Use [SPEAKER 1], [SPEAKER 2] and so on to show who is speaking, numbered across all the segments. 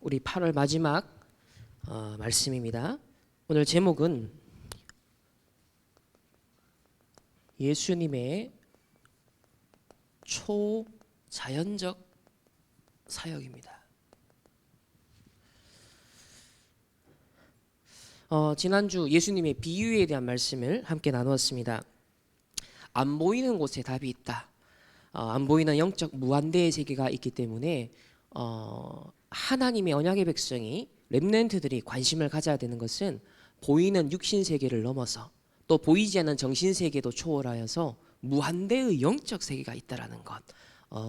[SPEAKER 1] 우리 8월 마지막 말씀입니다. 오늘 제목은 예수님의 초자연적 사역입니다. 지난주 예수님의 비유에 대한 말씀을 함께 나누었습니다. 안 보이는 곳에 답이 있다. 안 보이는 영적 무한대의 세계가 있기 때문에 하나님의 언약의 백성이 렘넌트들이 관심을 가져야 되는 것은 보이는 육신 세계를 넘어서 또 보이지 않는 정신 세계도 초월하여서 무한대의 영적 세계가 있다라는 것,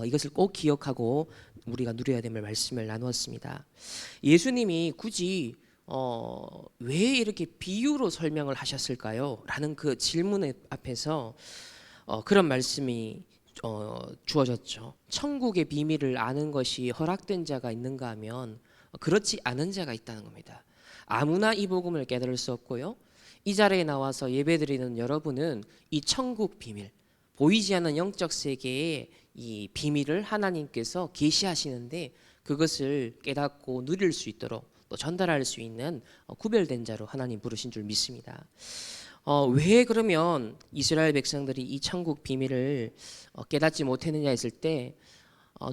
[SPEAKER 1] 이것을 꼭 기억하고 우리가 누려야 될 말씀을 나누었습니다. 예수님이 굳이 왜 이렇게 비유로 설명을 하셨을까요? 라는 그 질문 앞에서 그런 말씀이 주어졌죠. 천국의 비밀을 아는 것이 허락된 자가 있는가 하면 그렇지 않은 자가 있다는 겁니다. 아무나 이 복음을 깨달을 수 없고요. 이 자리에 나와서 예배드리는 여러분은 이 천국 비밀, 보이지 않는 영적 세계의 이 비밀을 하나님께서 계시하시는데 그것을 깨닫고 누릴 수 있도록 또 전달할 수 있는 구별된 자로 하나님 부르신 줄 믿습니다. 왜 그러면 이스라엘 백성들이 이 천국 비밀을 깨닫지 못했느냐 했을 때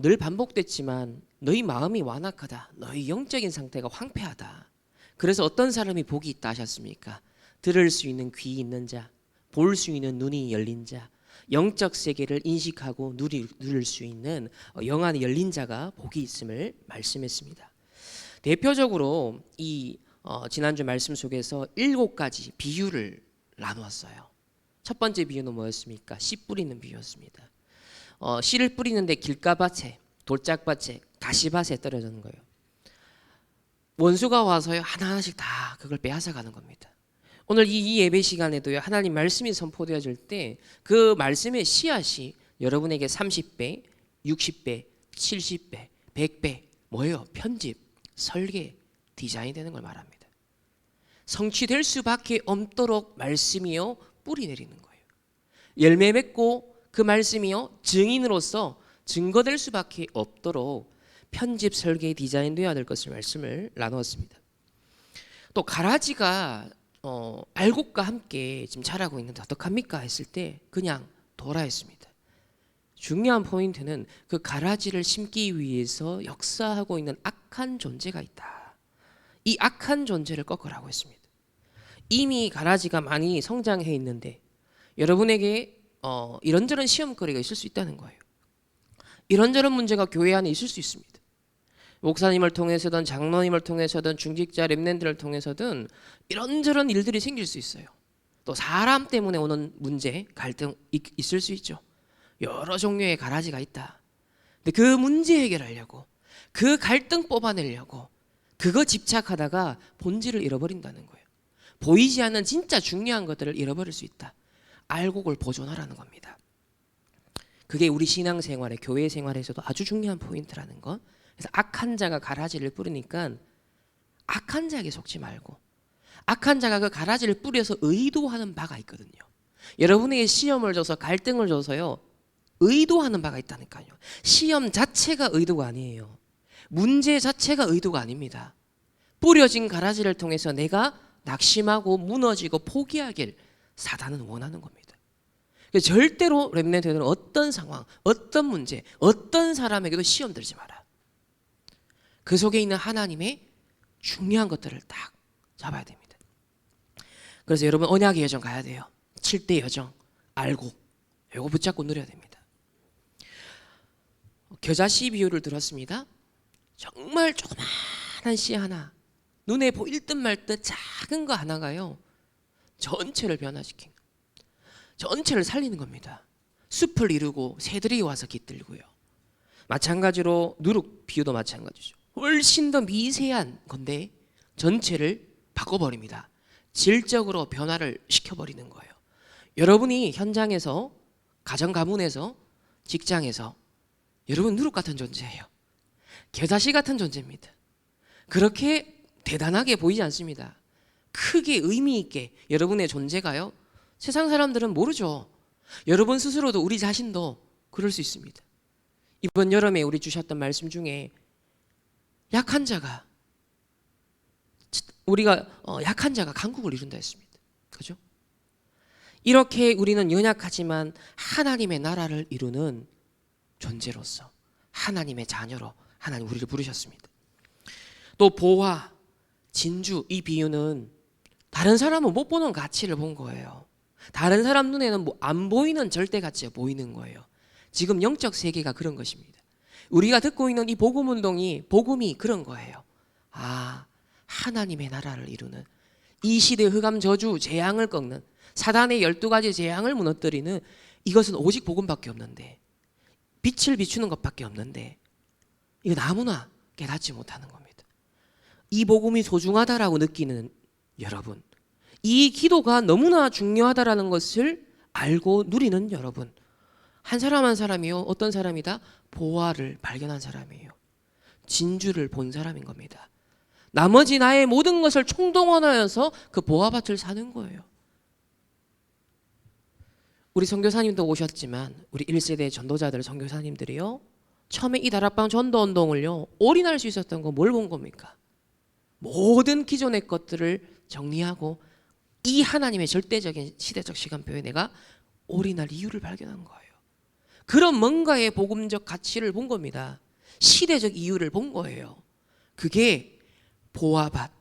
[SPEAKER 1] 늘 반복됐지만 너희 마음이 완악하다, 너희 영적인 상태가 황폐하다. 그래서 어떤 사람이 복이 있다 하셨습니까? 들을 수 있는 귀 있는 자, 볼 수 있는 눈이 열린 자, 영적 세계를 인식하고 누릴 수 있는 영안이 열린 자가 복이 있음을 말씀했습니다. 대표적으로 이 지난주 말씀 속에서 7가지 비유를 나누었어요. 첫 번째 비유는 뭐였습니까? 씨 뿌리는 비유였습니다. 씨를 뿌리는데 길가밭에, 돌짝밭에, 가시밭에 떨어지는 거예요. 원수가 와서요 하나하나씩 다 그걸 빼앗아 가는 겁니다. 오늘 이 예배 시간에도요 하나님 말씀이 선포되어질 때 그 말씀의 씨앗이 여러분에게 30배, 60배, 70배, 100배 뭐예요? 편집, 설계, 디자인 되는 걸 말합니다. 성취될 수밖에 없도록 말씀이요 뿌리 내리는 거예요. 열매 맺고 그 말씀이요 증인으로서 증거될 수밖에 없도록 편집, 설계, 디자인 되어야 될 것을 말씀을 나누었습니다. 또 가라지가 알곡과 함께 지금 자라고 있는데 어떡합니까 했을 때 그냥 둬라 했습니다. 중요한 포인트는 그 가라지를 심기 위해서 역사하고 있는 악한 존재가 있다. 이 악한 존재를 꺾으라고 했습니다. 이미 가라지가 많이 성장해 있는데 여러분에게 이런저런 시험거리가 있을 수 있다는 거예요. 이런저런 문제가 교회 안에 있을 수 있습니다. 목사님을 통해서든 장로님을 통해서든 중직자 렘넌트를 통해서든 이런저런 일들이 생길 수 있어요. 또 사람 때문에 오는 문제, 갈등 있을 수 있죠. 여러 종류의 가라지가 있다. 근데 그 문제 해결하려고, 그 갈등 뽑아내려고 그거 집착하다가 본질을 잃어버린다는 거예요. 보이지 않는 진짜 중요한 것들을 잃어버릴 수 있다. 알곡을 보존하라는 겁니다. 그게 우리 신앙생활에, 교회 생활에서도 아주 중요한 포인트라는 것. 그래서 악한 자가 가라지를 뿌리니까 악한 자에게 속지 말고 악한 자가 그 가라지를 뿌려서 의도하는 바가 있거든요. 여러분에게 시험을 줘서 갈등을 줘서요 의도하는 바가 있다니까요. 시험 자체가 의도가 아니에요. 문제 자체가 의도가 아닙니다. 뿌려진 가라지를 통해서 내가 낙심하고 무너지고 포기하길 사단은 원하는 겁니다. 절대로 렘넌트들은 어떤 상황, 어떤 문제, 어떤 사람에게도 시험 들지 마라. 그 속에 있는 하나님의 중요한 것들을 딱 잡아야 됩니다. 그래서 여러분 언약의 여정 가야 돼요. 7대 여정, 알고 이거 붙잡고 누려야 됩니다. 겨자씨 비유를 들었습니다. 정말 조그마한 씨 하나, 눈에 보일 듯 말 듯 작은 거 하나가요 전체를 변화시킨, 전체를 살리는 겁니다. 숲을 이루고 새들이 와서 깃들고요. 마찬가지로 누룩 비유도 마찬가지죠. 훨씬 더 미세한 건데 전체를 바꿔버립니다. 질적으로 변화를 시켜버리는 거예요. 여러분이 현장에서, 가정 가문에서, 직장에서 여러분 누룩 같은 존재예요. 겨자씨 같은 존재입니다. 그렇게 대단하게 보이지 않습니다. 크게 의미 있게 여러분의 존재가요 세상 사람들은 모르죠. 여러분 스스로도, 우리 자신도 그럴 수 있습니다. 이번 여름에 우리 주셨던 말씀 중에 약한 자가 우리가 약한 자가 강국을 이룬다 했습니다. 그죠? 이렇게 우리는 연약하지만 하나님의 나라를 이루는 존재로서 하나님의 자녀로 하나님 우리를 부르셨습니다. 또 보화, 진주, 이 비유는 다른 사람은 못 보는 가치를 본 거예요. 다른 사람 눈에는 안 보이는 절대 가치가 보이는 거예요. 지금 영적 세계가 그런 것입니다. 우리가 듣고 있는 이 복음 운동이 복음이 그런 거예요. 아, 하나님의 나라를 이루는 이 시대 흑암 저주 재앙을 꺾는 사단의 12가지 재앙을 무너뜨리는 이것은 오직 복음밖에 없는데 빛을 비추는 것밖에 없는데 이거 아무나 깨닫지 못하는 겁니다. 이 복음이 소중하다라고 느끼는 여러분, 이 기도가 너무나 중요하다라는 것을 알고 누리는 여러분, 한 사람 한 사람이요, 어떤 사람이다? 보화를 발견한 사람이에요. 진주를 본 사람인 겁니다. 나머지 나의 모든 것을 총동원하여서 그 보화밭을 사는 거예요. 우리 선교사님도 오셨지만 우리 1세대 전도자들 선교사님들이요, 처음에 이 다락방 전도 운동을요 올인할 수 있었던 건 뭘 본 겁니까? 모든 기존의 것들을 정리하고 이 하나님의 절대적인 시대적 시간표에 내가 올인할 이유를 발견한 거예요. 그런 뭔가의 복음적 가치를 본 겁니다. 시대적 이유를 본 거예요. 그게 보화밭,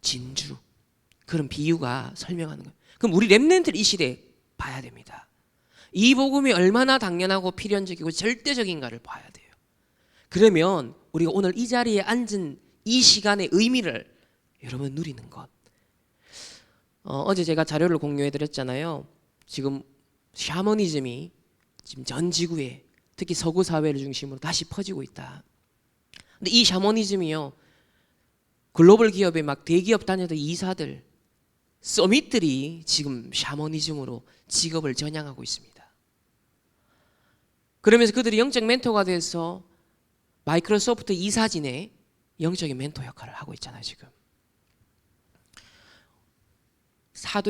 [SPEAKER 1] 진주, 그런 비유가 설명하는 거예요. 그럼 우리 렘넌트를 이 시대에 봐야 됩니다. 이 복음이 얼마나 당연하고 필연적이고 절대적인가를 봐야 돼요. 그러면 우리가 오늘 이 자리에 앉은 이 시간의 의미를 여러분 누리는 것. 어제 제가 자료를 공유해 드렸잖아요. 지금 샤머니즘이 지금 전 지구에 특히 서구 사회를 중심으로 다시 퍼지고 있다. 근데 이 샤머니즘이요, 글로벌 기업의 막 대기업 다녀도 이사들, 서밋들이 지금 샤머니즘으로 직업을 전향하고 있습니다. 그러면서 그들이 영적 멘토가 돼서 마이크로소프트 이사진의 영적인 멘토 역할을 하고 있잖아요. 지금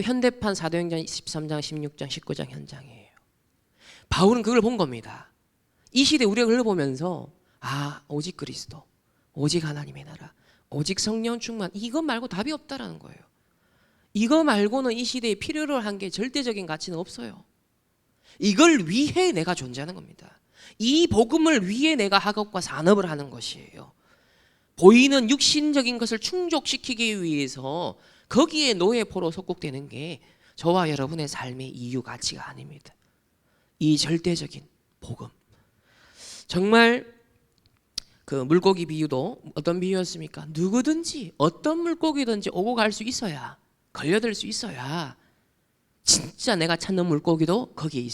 [SPEAKER 1] 현대판 사도행전 13장, 16장, 19장 현장이에요. 바울은 그걸 본 겁니다. 이 시대 우리가 그걸 보면서 아, 오직 그리스도, 오직 하나님의 나라, 오직 성령 충만, 이것 말고 답이 없다라는 거예요. 이거 말고는 이 시대에 필요로 한 게 절대적인 가치는 없어요. 이걸 위해 내가 존재하는 겁니다. 이 복음을 위해 내가 학업과 산업을 하는 것이에요. 보이는 육신적인 것을 충족시키기 위해서 거기에 노예포로 속국되는 게 저와 여러분의 삶의 이유 가치가 아닙니다. 이 절대적인 복음. 정말 그 물고기 비유도 어떤 비유였습니까? 누구든지 어떤 물고기든지 오고 갈 수 있어야, 걸려들 수 있어야 진짜 내가 찾는 물고기도 거기에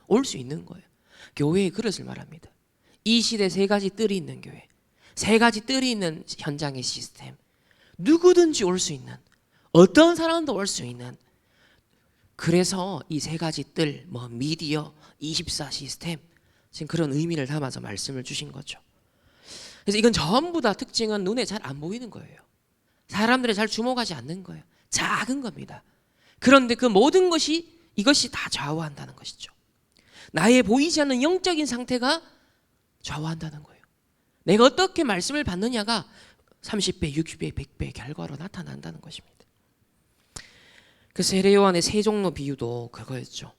[SPEAKER 1] 올 수 있는 거예요. 교회의 그릇을 말합니다. 이 시대 세 가지 뜰이 있는 교회, 세 가지 뜰이 있는 현장의 시스템, 누구든지 올 수 있는, 어떤 사람도 올 수 있는, 그래서 이 세 가지 뜰, 미디어, 24 시스템, 지금 그런 의미를 담아서 말씀을 주신 거죠. 그래서 이건 전부 다 특징은 눈에 잘 안 보이는 거예요. 사람들이 잘 주목하지 않는 거예요. 작은 겁니다. 그런데 그 모든 것이 이것이 다 좌우한다는 것이죠. 나의 보이지 않는 영적인 상태가 좌우한다는 거예요. 내가 어떻게 말씀을 받느냐가 30배, 60배, 100배 결과로 나타난다는 것입니다. 그 세례요한의 세 종로 비유도 그거였죠.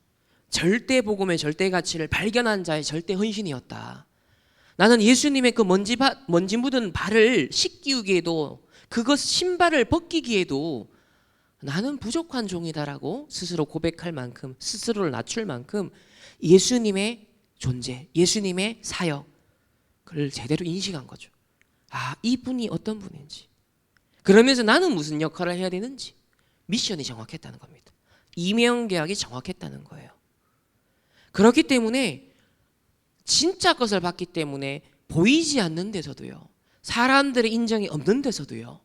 [SPEAKER 1] 절대 복음의 절대 가치를 발견한 자의 절대 헌신이었다. 나는 예수님의 그 먼지 묻은 발을 씻기우기에도, 그것 신발을 벗기기에도 나는 부족한 종이다라고 스스로 고백할 만큼, 스스로를 낮출 만큼 예수님의 존재, 예수님의 사역을 제대로 인식한 거죠. 아, 이분이 어떤 분인지, 그러면서 나는 무슨 역할을 해야 되는지 미션이 정확했다는 겁니다. 이명계약이 정확했다는 거예요. 그렇기 때문에 진짜 것을 봤기 때문에 보이지 않는 데서도요, 사람들의 인정이 없는 데서도요,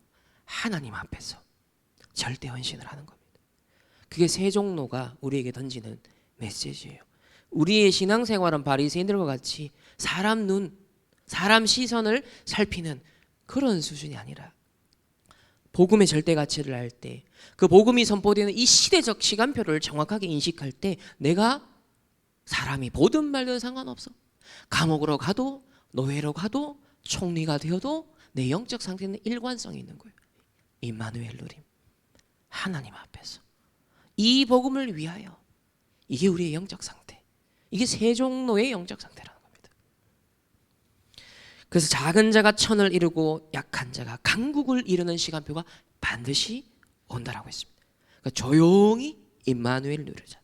[SPEAKER 1] 하나님 앞에서 절대 헌신을 하는 겁니다. 그게 세 종로가 우리에게 던지는 메시지예요. 우리의 신앙생활은 바리새인들과 같이 사람 눈, 사람 시선을 살피는 그런 수준이 아니라 복음의 절대 가치를 알 때, 그 복음이 선포되는 이 시대적 시간표를 정확하게 인식할 때 내가 사람이 보든 말든 상관없어. 감옥으로 가도 노예로 가도 총리가 되어도 내 영적 상태는 일관성이 있는 거예요. 임마누엘 누림. 하나님 앞에서 이 복음을 위하여. 이게 우리의 영적 상태. 이게 세종로의 영적 상태라는 겁니다. 그래서 작은 자가 천을 이루고 약한 자가 강국을 이루는 시간표가 반드시 온다라고 했습니다. 그러니까 조용히 임마누엘 누리자.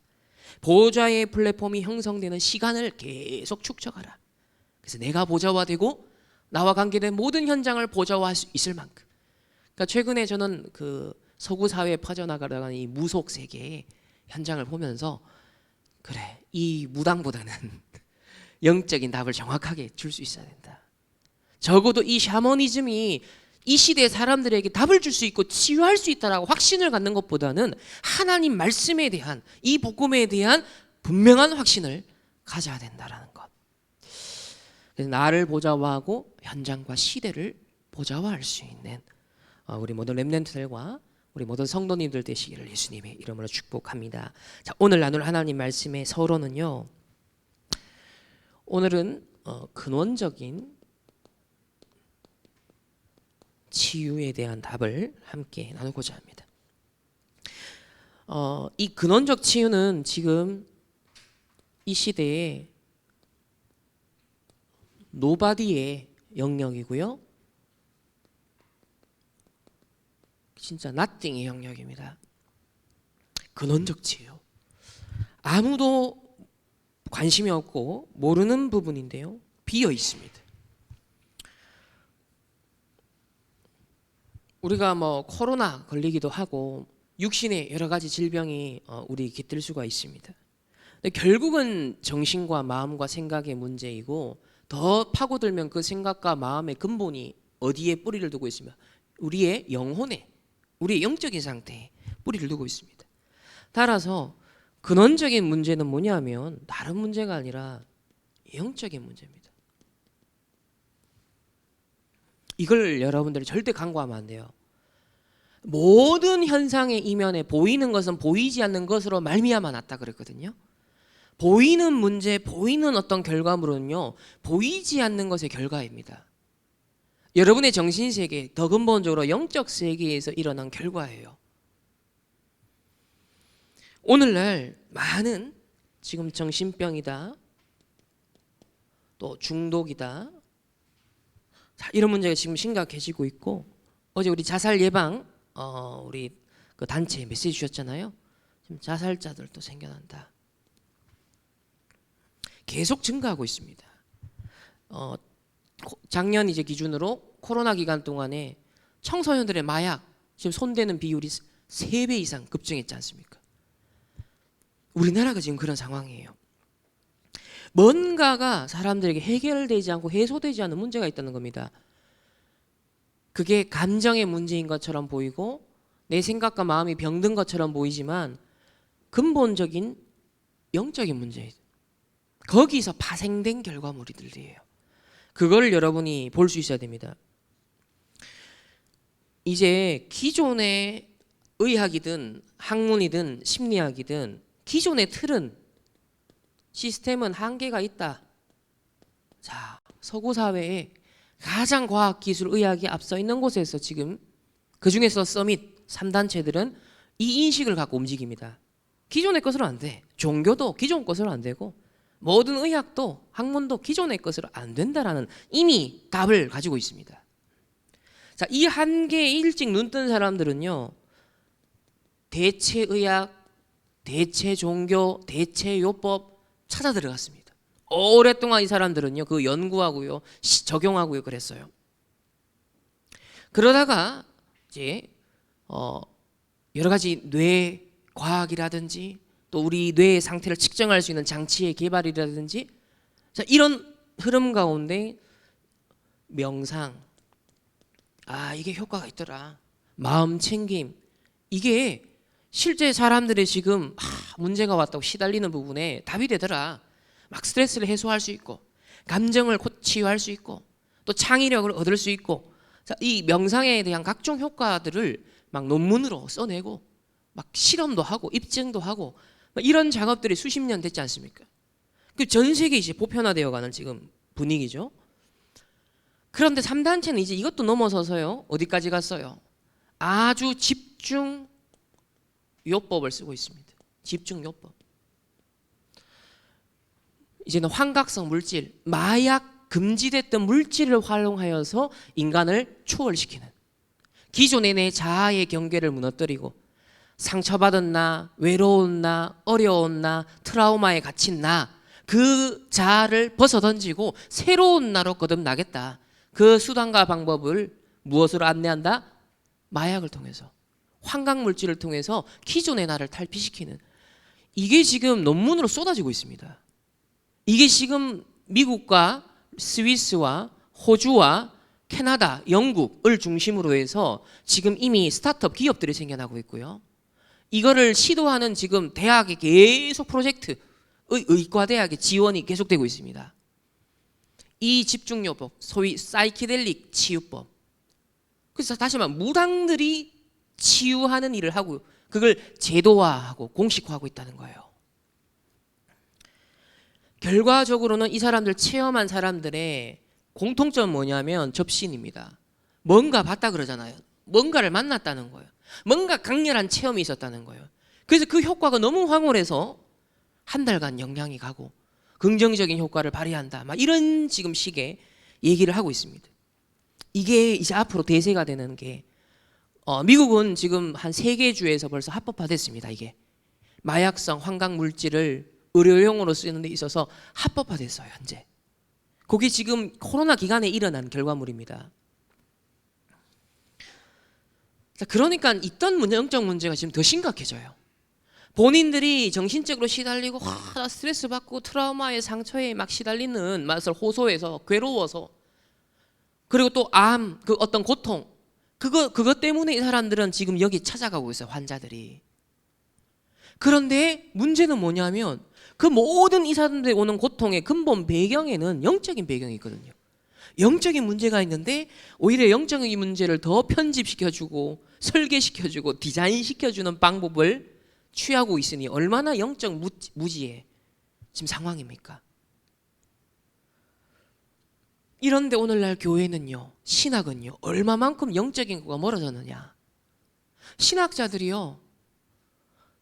[SPEAKER 1] 보좌의 플랫폼이 형성되는 시간을 계속 축적하라. 그래서 내가 보좌화 되고 나와 관계된 모든 현장을 보좌화할 수 있을 만큼. 그러니까 최근에 저는 그 서구 사회에 퍼져나가는 이 무속 세계의 현장을 보면서 그래, 이 무당보다는 영적인 답을 정확하게 줄 수 있어야 된다. 적어도 이 샤머니즘이 이 시대 사람들에게 답을 줄 수 있고 치유할 수 있다라고 확신을 갖는 것보다는 하나님 말씀에 대한, 이 복음에 대한 분명한 확신을 가져야 된다라는 것. 그래서 나를 보좌화하고 현장과 시대를 보좌화할 수 있는 우리 모든 렘넌트들과 우리 모든 성도님들 되시기를 예수님의 이름으로 축복합니다. 자, 오늘 나눌 하나님 말씀의 서론은요, 오늘은 근원적인 치유에 대한 답을 함께 나누고자 합니다. 이 근원적 치유는 지금 이 시대에 노바디의 영역이고요, 진짜 nothing의 영역입니다. 근원적 치유. 아무도 관심이 없고 모르는 부분인데요, 비어 있습니다. 우리가 뭐 코로나 걸리기도 하고 육신의 여러 가지 질병이 우리 깃들 수가 있습니다. 근데 결국은 정신과 마음과 생각의 문제이고, 더 파고들면 그 생각과 마음의 근본이 어디에 뿌리를 두고 있으면 우리의 영혼에, 우리의 영적인 상태에 뿌리를 두고 있습니다. 따라서 근원적인 문제는 뭐냐면 다른 문제가 아니라 영적인 문제입니다. 이걸 여러분들이 절대 간과하면 안 돼요. 모든 현상의 이면에 보이는 것은 보이지 않는 것으로 말미암아 났다 그랬거든요. 보이는 문제, 보이는 어떤 결과물은요, 보이지 않는 것의 결과입니다. 여러분의 정신세계, 더 근본적으로 영적 세계에서 일어난 결과예요. 오늘날 많은 지금 정신병이다, 또 중독이다, 자, 이런 문제가 지금 심각해지고 있고, 어제 우리 자살 예방 우리 그 단체에 메시지 주셨잖아요. 지금 자살자들도 생겨난다. 계속 증가하고 있습니다. 작년 이제 기준으로 코로나 기간 동안에 청소년들의 마약 지금 손대는 비율이 3배 이상 급증했지 않습니까? 우리나라가 지금 그런 상황이에요. 뭔가가 사람들에게 해결되지 않고 해소되지 않는 문제가 있다는 겁니다. 그게 감정의 문제인 것처럼 보이고 내 생각과 마음이 병든 것처럼 보이지만 근본적인 영적인 문제예요. 거기서 파생된 결과물들이에요. 그걸 여러분이 볼 수 있어야 됩니다. 이제 기존의 의학이든 학문이든 심리학이든 기존의 틀은, 시스템은 한계가 있다. 자, 서구 사회에 가장 과학, 기술, 의학이 앞서 있는 곳에서 지금 그 중에서 서밋 3단체들은 이 인식을 갖고 움직입니다. 기존의 것으로 안 돼. 종교도 기존 것으로 안 되고 모든 의학도 학문도 기존의 것으로 안 된다라는 이미 답을 가지고 있습니다. 자, 이 한계에 일찍 눈뜬 사람들은요, 대체 의학, 대체 종교, 대체 요법 찾아 들어갔습니다. 오랫동안 이 사람들은요, 그 연구하고요, 적용하고요, 그랬어요. 그러다가 이제 여러 가지 뇌 과학이라든지 또 우리 뇌의 상태를 측정할 수 있는 장치의 개발이라든지, 자, 이런 흐름 가운데 명상, 이게 효과가 있더라. 마음 챙김, 이게 실제 사람들의 지금 문제가 왔다고 시달리는 부분에 답이 되더라. 막 스트레스를 해소할 수 있고 감정을 치유할 수 있고 또 창의력을 얻을 수 있고, 자, 이 명상에 대한 각종 효과들을 막 논문으로 써내고 막 실험도 하고 입증도 하고 이런 작업들이 수십 년 됐지 않습니까? 그 전 세계 이제 보편화되어가는 지금 분위기죠. 그런데 3단체는 이제 이것도 넘어서서요, 어디까지 갔어요? 아주 집중 요법을 쓰고 있습니다. 집중 요법. 이제는 환각성 물질, 마약 금지됐던 물질을 활용하여서 인간을 초월시키는, 기존의 내 자아의 경계를 무너뜨리고 상처받은 나, 외로운 나, 어려운 나, 트라우마에 갇힌 나, 그 자아를 벗어던지고 새로운 나로 거듭나겠다. 그 수단과 방법을 무엇으로 안내한다? 마약을 통해서, 환각물질을 통해서 기존의 나를 탈피시키는, 이게 지금 논문으로 쏟아지고 있습니다. 이게 지금 미국과 스위스와 호주와 캐나다, 영국을 중심으로 해서 지금 이미 스타트업 기업들이 생겨나고 있고요. 이거를 시도하는 지금 대학의 계속 프로젝트, 의과대학의 지원이 계속되고 있습니다. 이 집중요법, 소위 사이키델릭 치유법. 그래서 다시 말하면 무당들이 치유하는 일을 하고 그걸 제도화하고 공식화하고 있다는 거예요. 결과적으로는 이 사람들 체험한 사람들의 공통점은 뭐냐면 접신입니다. 뭔가 봤다 그러잖아요. 뭔가를 만났다는 거예요. 뭔가 강렬한 체험이 있었다는 거예요. 그래서 그 효과가 너무 황홀해서 한 달간 영향이 가고 긍정적인 효과를 발휘한다. 막 이런 지금 식의 얘기를 하고 있습니다. 이게 이제 앞으로 대세가 되는 게 미국은 지금 한 3개 주에서 벌써 합법화됐습니다. 이게 마약성 환각 물질을 의료용으로 쓰는 데 있어서 합법화됐어요. 현재. 그게 지금 코로나 기간에 일어난 결과물입니다. 그러니까 있던 영적 문제가 지금 더 심각해져요. 본인들이 정신적으로 시달리고 스트레스 받고 트라우마의 상처에 막 시달리는 맛을 호소해서 괴로워서, 그리고 또 암, 그 어떤 고통, 그것 때문에 이 사람들은 지금 여기 찾아가고 있어요. 환자들이. 그런데 문제는 뭐냐면 그 모든 이 사람들이 오는 고통의 근본 배경에는 영적인 배경이 있거든요. 영적인 문제가 있는데 오히려 영적인 문제를 더 편집시켜주고 설계시켜주고 디자인시켜주는 방법을 취하고 있으니 얼마나 영적 무지의 지금 상황입니까? 이런데 오늘날 교회는요, 신학은요, 얼마만큼 영적인 거가 멀어졌느냐. 신학자들이요,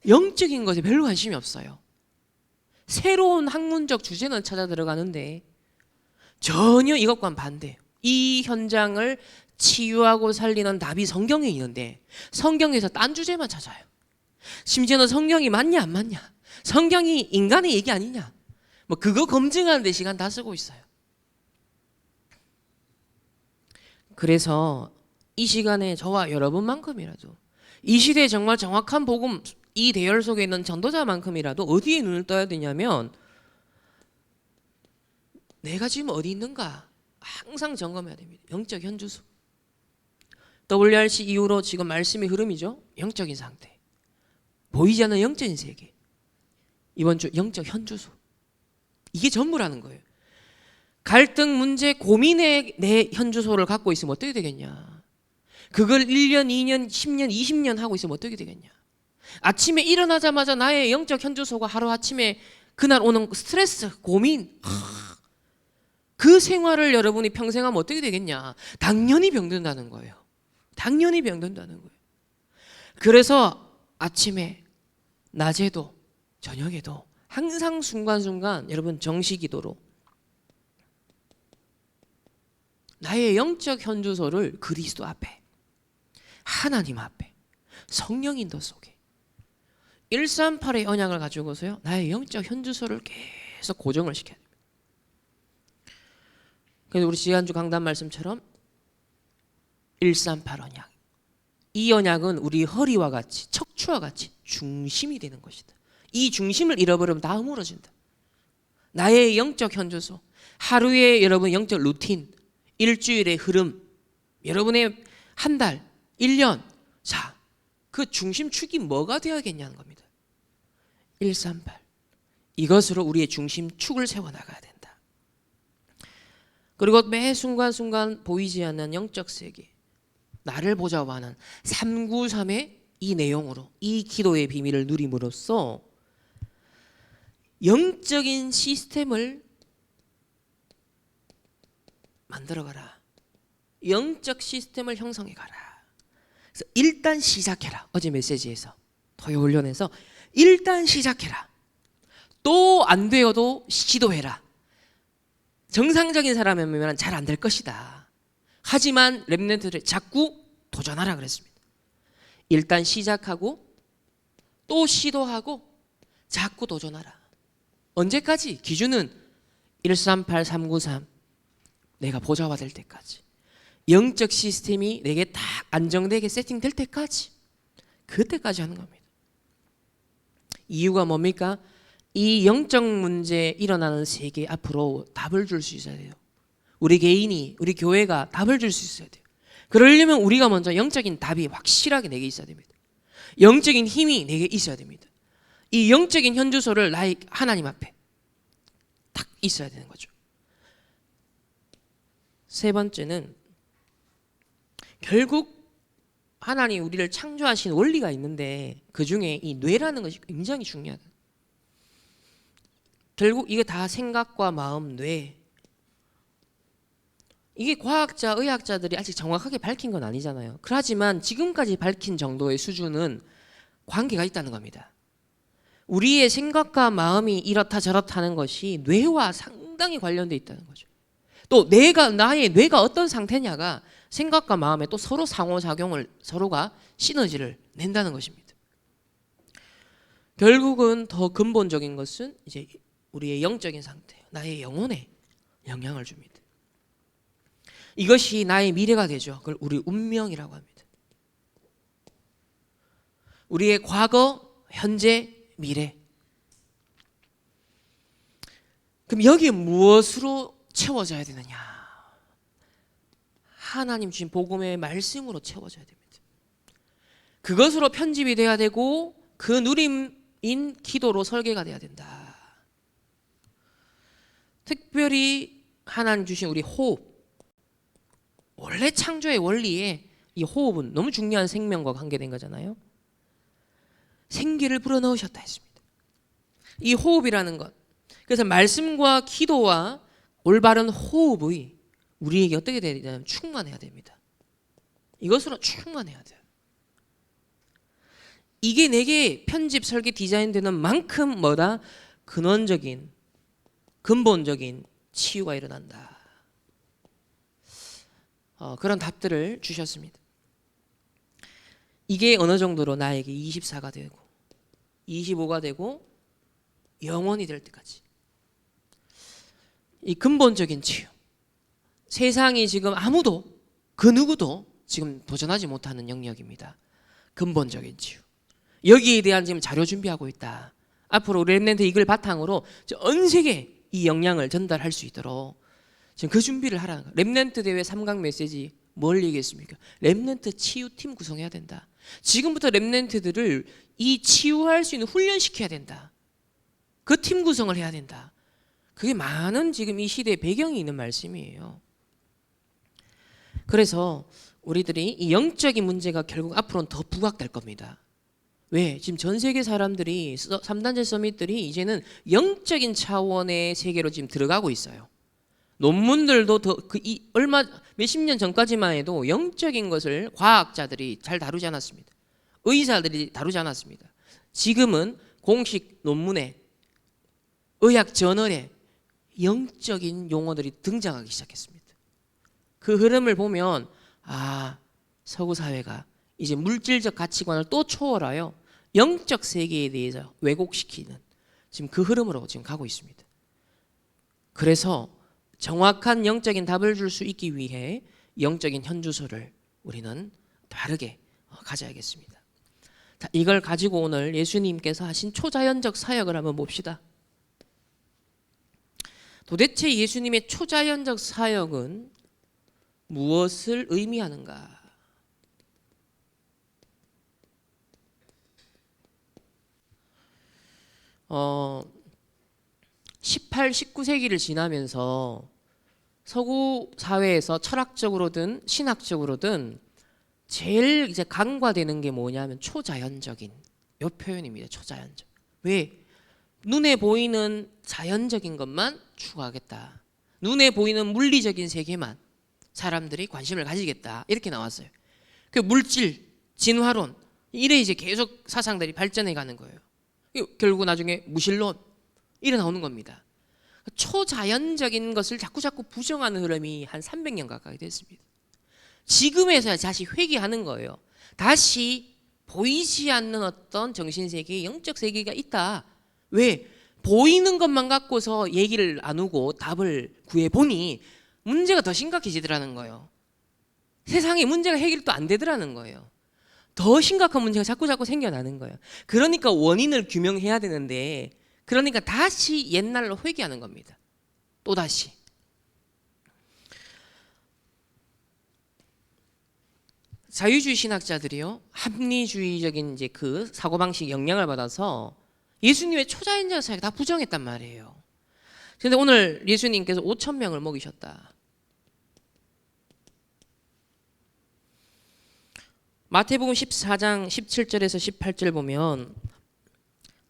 [SPEAKER 1] 영적인 것에 별로 관심이 없어요. 새로운 학문적 주제는 찾아 들어가는데 전혀 이것과는 반대예요. 이 현장을 치유하고 살리는 답이 성경에 있는데 성경에서 딴 주제만 찾아요. 심지어는 성경이 맞냐 안 맞냐, 성경이 인간의 얘기 아니냐, 뭐 그거 검증하는 데 시간 다 쓰고 있어요. 그래서 이 시간에 저와 여러분만큼이라도 이 시대에 정말 정확한 복음, 이 대열 속에 있는 전도자만큼이라도 어디에 눈을 떠야 되냐면 내가 지금 어디 있는가 항상 점검해야 됩니다. 영적 현주소. WRC 이후로 지금 말씀의 흐름이죠. 영적인 상태, 보이지 않는 영적인 세계, 이번 주 영적 현주소. 이게 전부라는 거예요. 갈등, 문제, 고민의 내 현주소를 갖고 있으면 어떻게 되겠냐. 그걸 1년, 2년, 10년, 20년 하고 있으면 어떻게 되겠냐. 아침에 일어나자마자 나의 영적 현주소가 하루아침에 그날 오는 스트레스, 고민, 그 생활을 여러분이 평생 하면 어떻게 되겠냐. 당연히 병든다는 거예요. 당연히 병든다는 거예요. 그래서 아침에, 낮에도, 저녁에도 항상 순간순간 여러분 정시기도로 나의 영적 현주소를 그리스도 앞에, 하나님 앞에, 성령 인도 속에 138의 언약을 가지고서요, 나의 영적 현주소를 계속 고정을 시켜야 됩니다. 그래서 우리 지난주 강단 말씀처럼 138 언약, 이 언약은 우리 허리와 같이, 척추와 같이 중심이 되는 것이다. 이 중심을 잃어버리면 다 허물어진다. 나의 영적 현주소, 하루의 여러분 영적 루틴, 일주일의 흐름, 여러분의 한 달, 1년, 자, 그 중심축이 뭐가 되어야겠냐는 겁니다. 138. 이것으로 우리의 중심축을 세워나가야 된다. 그리고 매 순간순간 보이지 않는 영적 세계, 나를 보자고 하는 393의 이 내용으로 이 기도의 비밀을 누림으로써 영적인 시스템을 만들어가라. 영적 시스템을 형성해가라. 그래서 일단 시작해라. 어제 메시지에서 토요훈련에서 일단 시작해라. 또 안 되어도 시도해라. 정상적인 사람이면 잘 안 될 것이다. 하지만 렘넌트들 자꾸 도전하라 그랬습니다. 일단 시작하고 또 시도하고 자꾸 도전하라. 언제까지? 기준은 138, 393 내가 보좌가 될 때까지, 영적 시스템이 내게 딱 안정되게 세팅될 때까지, 그때까지 하는 겁니다. 이유가 뭡니까? 이 영적 문제에 일어나는 세계 앞으로 답을 줄 수 있어야 돼요. 우리 개인이, 우리 교회가 답을 줄 수 있어야 돼요. 그러려면 우리가 먼저 영적인 답이 확실하게 내게 있어야 됩니다. 영적인 힘이 내게 있어야 됩니다. 이 영적인 현주소를 나의 하나님 앞에 딱 있어야 되는 거죠. 세 번째는 결국 하나님 우리를 창조하신 원리가 있는데 그 중에 이 뇌라는 것이 굉장히 중요하다. 결국 이게 다 생각과 마음, 뇌. 이게 과학자, 의학자들이 아직 정확하게 밝힌 건 아니잖아요. 그렇지만 지금까지 밝힌 정도의 수준은 관계가 있다는 겁니다. 우리의 생각과 마음이 이렇다 저렇다 하는 것이 뇌와 상당히 관련되어 있다는 거죠. 또 나의 뇌가 어떤 상태냐가 생각과 마음에 또 서로 상호작용을, 서로가 시너지를 낸다는 것입니다. 결국은 더 근본적인 것은 이제 우리의 영적인 상태, 나의 영혼에 영향을 줍니다. 이것이 나의 미래가 되죠. 그걸 우리 운명이라고 합니다. 우리의 과거, 현재, 미래. 그럼 여기에 무엇으로 채워져야 되느냐? 하나님 주신 복음의 말씀으로 채워져야 됩니다. 그것으로 편집이 돼야 되고 그 누림인 기도로 설계가 돼야 된다. 특별히 하나님 주신 우리 호흡, 원래 창조의 원리에 이 호흡은 너무 중요한 생명과 관계된 거잖아요. 생기를 불어넣으셨다 했습니다. 이 호흡이라는 것, 그래서 말씀과 기도와 올바른 호흡이 우리에게 어떻게 돼야 되냐면 충만해야 됩니다. 이것으로 충만해야 돼요. 이게 내게 편집, 설계, 디자인되는 만큼 뭐다? 근원적인, 근본적인 치유가 일어난다. 그런 답들을 주셨습니다. 이게 어느 정도로 나에게 24가 되고 25가 되고 영원이 될 때까지, 이 근본적인 치유, 세상이 지금 아무도 그 누구도 지금 도전하지 못하는 영역입니다. 근본적인 치유. 여기에 대한 지금 자료 준비하고 있다. 앞으로 렘넌트 이걸 바탕으로 전 세계 이 영향을 전달할 수 있도록 지금 그 준비를 하라는 거예요. 렘넌트 대회 3강 메시지 뭘 얘기했습니까? 렘넌트 치유팀 구성해야 된다. 지금부터 렘넌트들을 이 치유할 수 있는 훈련시켜야 된다. 그 팀 구성을 해야 된다. 그게 많은 지금 이 시대의 배경이 있는 말씀이에요. 그래서 우리들이 이 영적인 문제가 결국 앞으로는 더 부각될 겁니다. 왜? 지금 전 세계 사람들이 3단체 서밋들이 이제는 영적인 차원의 세계로 지금 들어가고 있어요. 논문들도 얼마 몇십 년 전까지만 해도 영적인 것을 과학자들이 잘 다루지 않았습니다. 의사들이 다루지 않았습니다. 지금은 공식 논문에, 의학 저널에 영적인 용어들이 등장하기 시작했습니다. 그 흐름을 보면 서구 사회가 이제 물질적 가치관을 또 초월하여 영적 세계에 대해서 왜곡시키는 지금 그 흐름으로 지금 가고 있습니다. 그래서 정확한 영적인 답을 줄 수 있기 위해 영적인 현주소를 우리는 바르게 가져야겠습니다. 자, 이걸 가지고 오늘 예수님께서 하신 초자연적 사역을 한번 봅시다. 도대체 예수님의 초자연적 사역은 무엇을 의미하는가? 18, 19세기를 지나면서 서구 사회에서 철학적으로든 신학적으로든 제일 이제 간과되는 게 뭐냐면 초자연적인 요 표현입니다. 초자연적. 왜? 눈에 보이는 자연적인 것만 추구하겠다. 눈에 보이는 물리적인 세계만 사람들이 관심을 가지겠다. 이렇게 나왔어요. 그 물질, 진화론, 이래 이제 계속 사상들이 발전해 가는 거예요. 결국 나중에 무신론 이래 나오는 겁니다. 초자연적인 것을 자꾸 부정하는 흐름이 한 300년 가까이 됐습니다. 지금에서야 다시 회귀하는 거예요. 다시 보이지 않는 어떤 정신세계, 영적 세계가 있다. 왜? 보이는 것만 갖고서 얘기를 나누고 답을 구해보니 문제가 더 심각해지더라는 거예요. 세상에 문제가 해결도 안 되더라는 거예요. 더 심각한 문제가 자꾸 생겨나는 거예요. 그러니까 원인을 규명해야 되는데, 그러니까 다시 옛날로 회귀하는 겁니다. 또다시. 자유주의 신학자들이요, 합리주의적인 이제 그 사고방식 영향을 받아서 예수님의 초자연적 사역을 다 부정했단 말이에요. 그런데 오늘 예수님께서 5,000명을 먹이셨다. 마태복음 14장 17절에서 18절 보면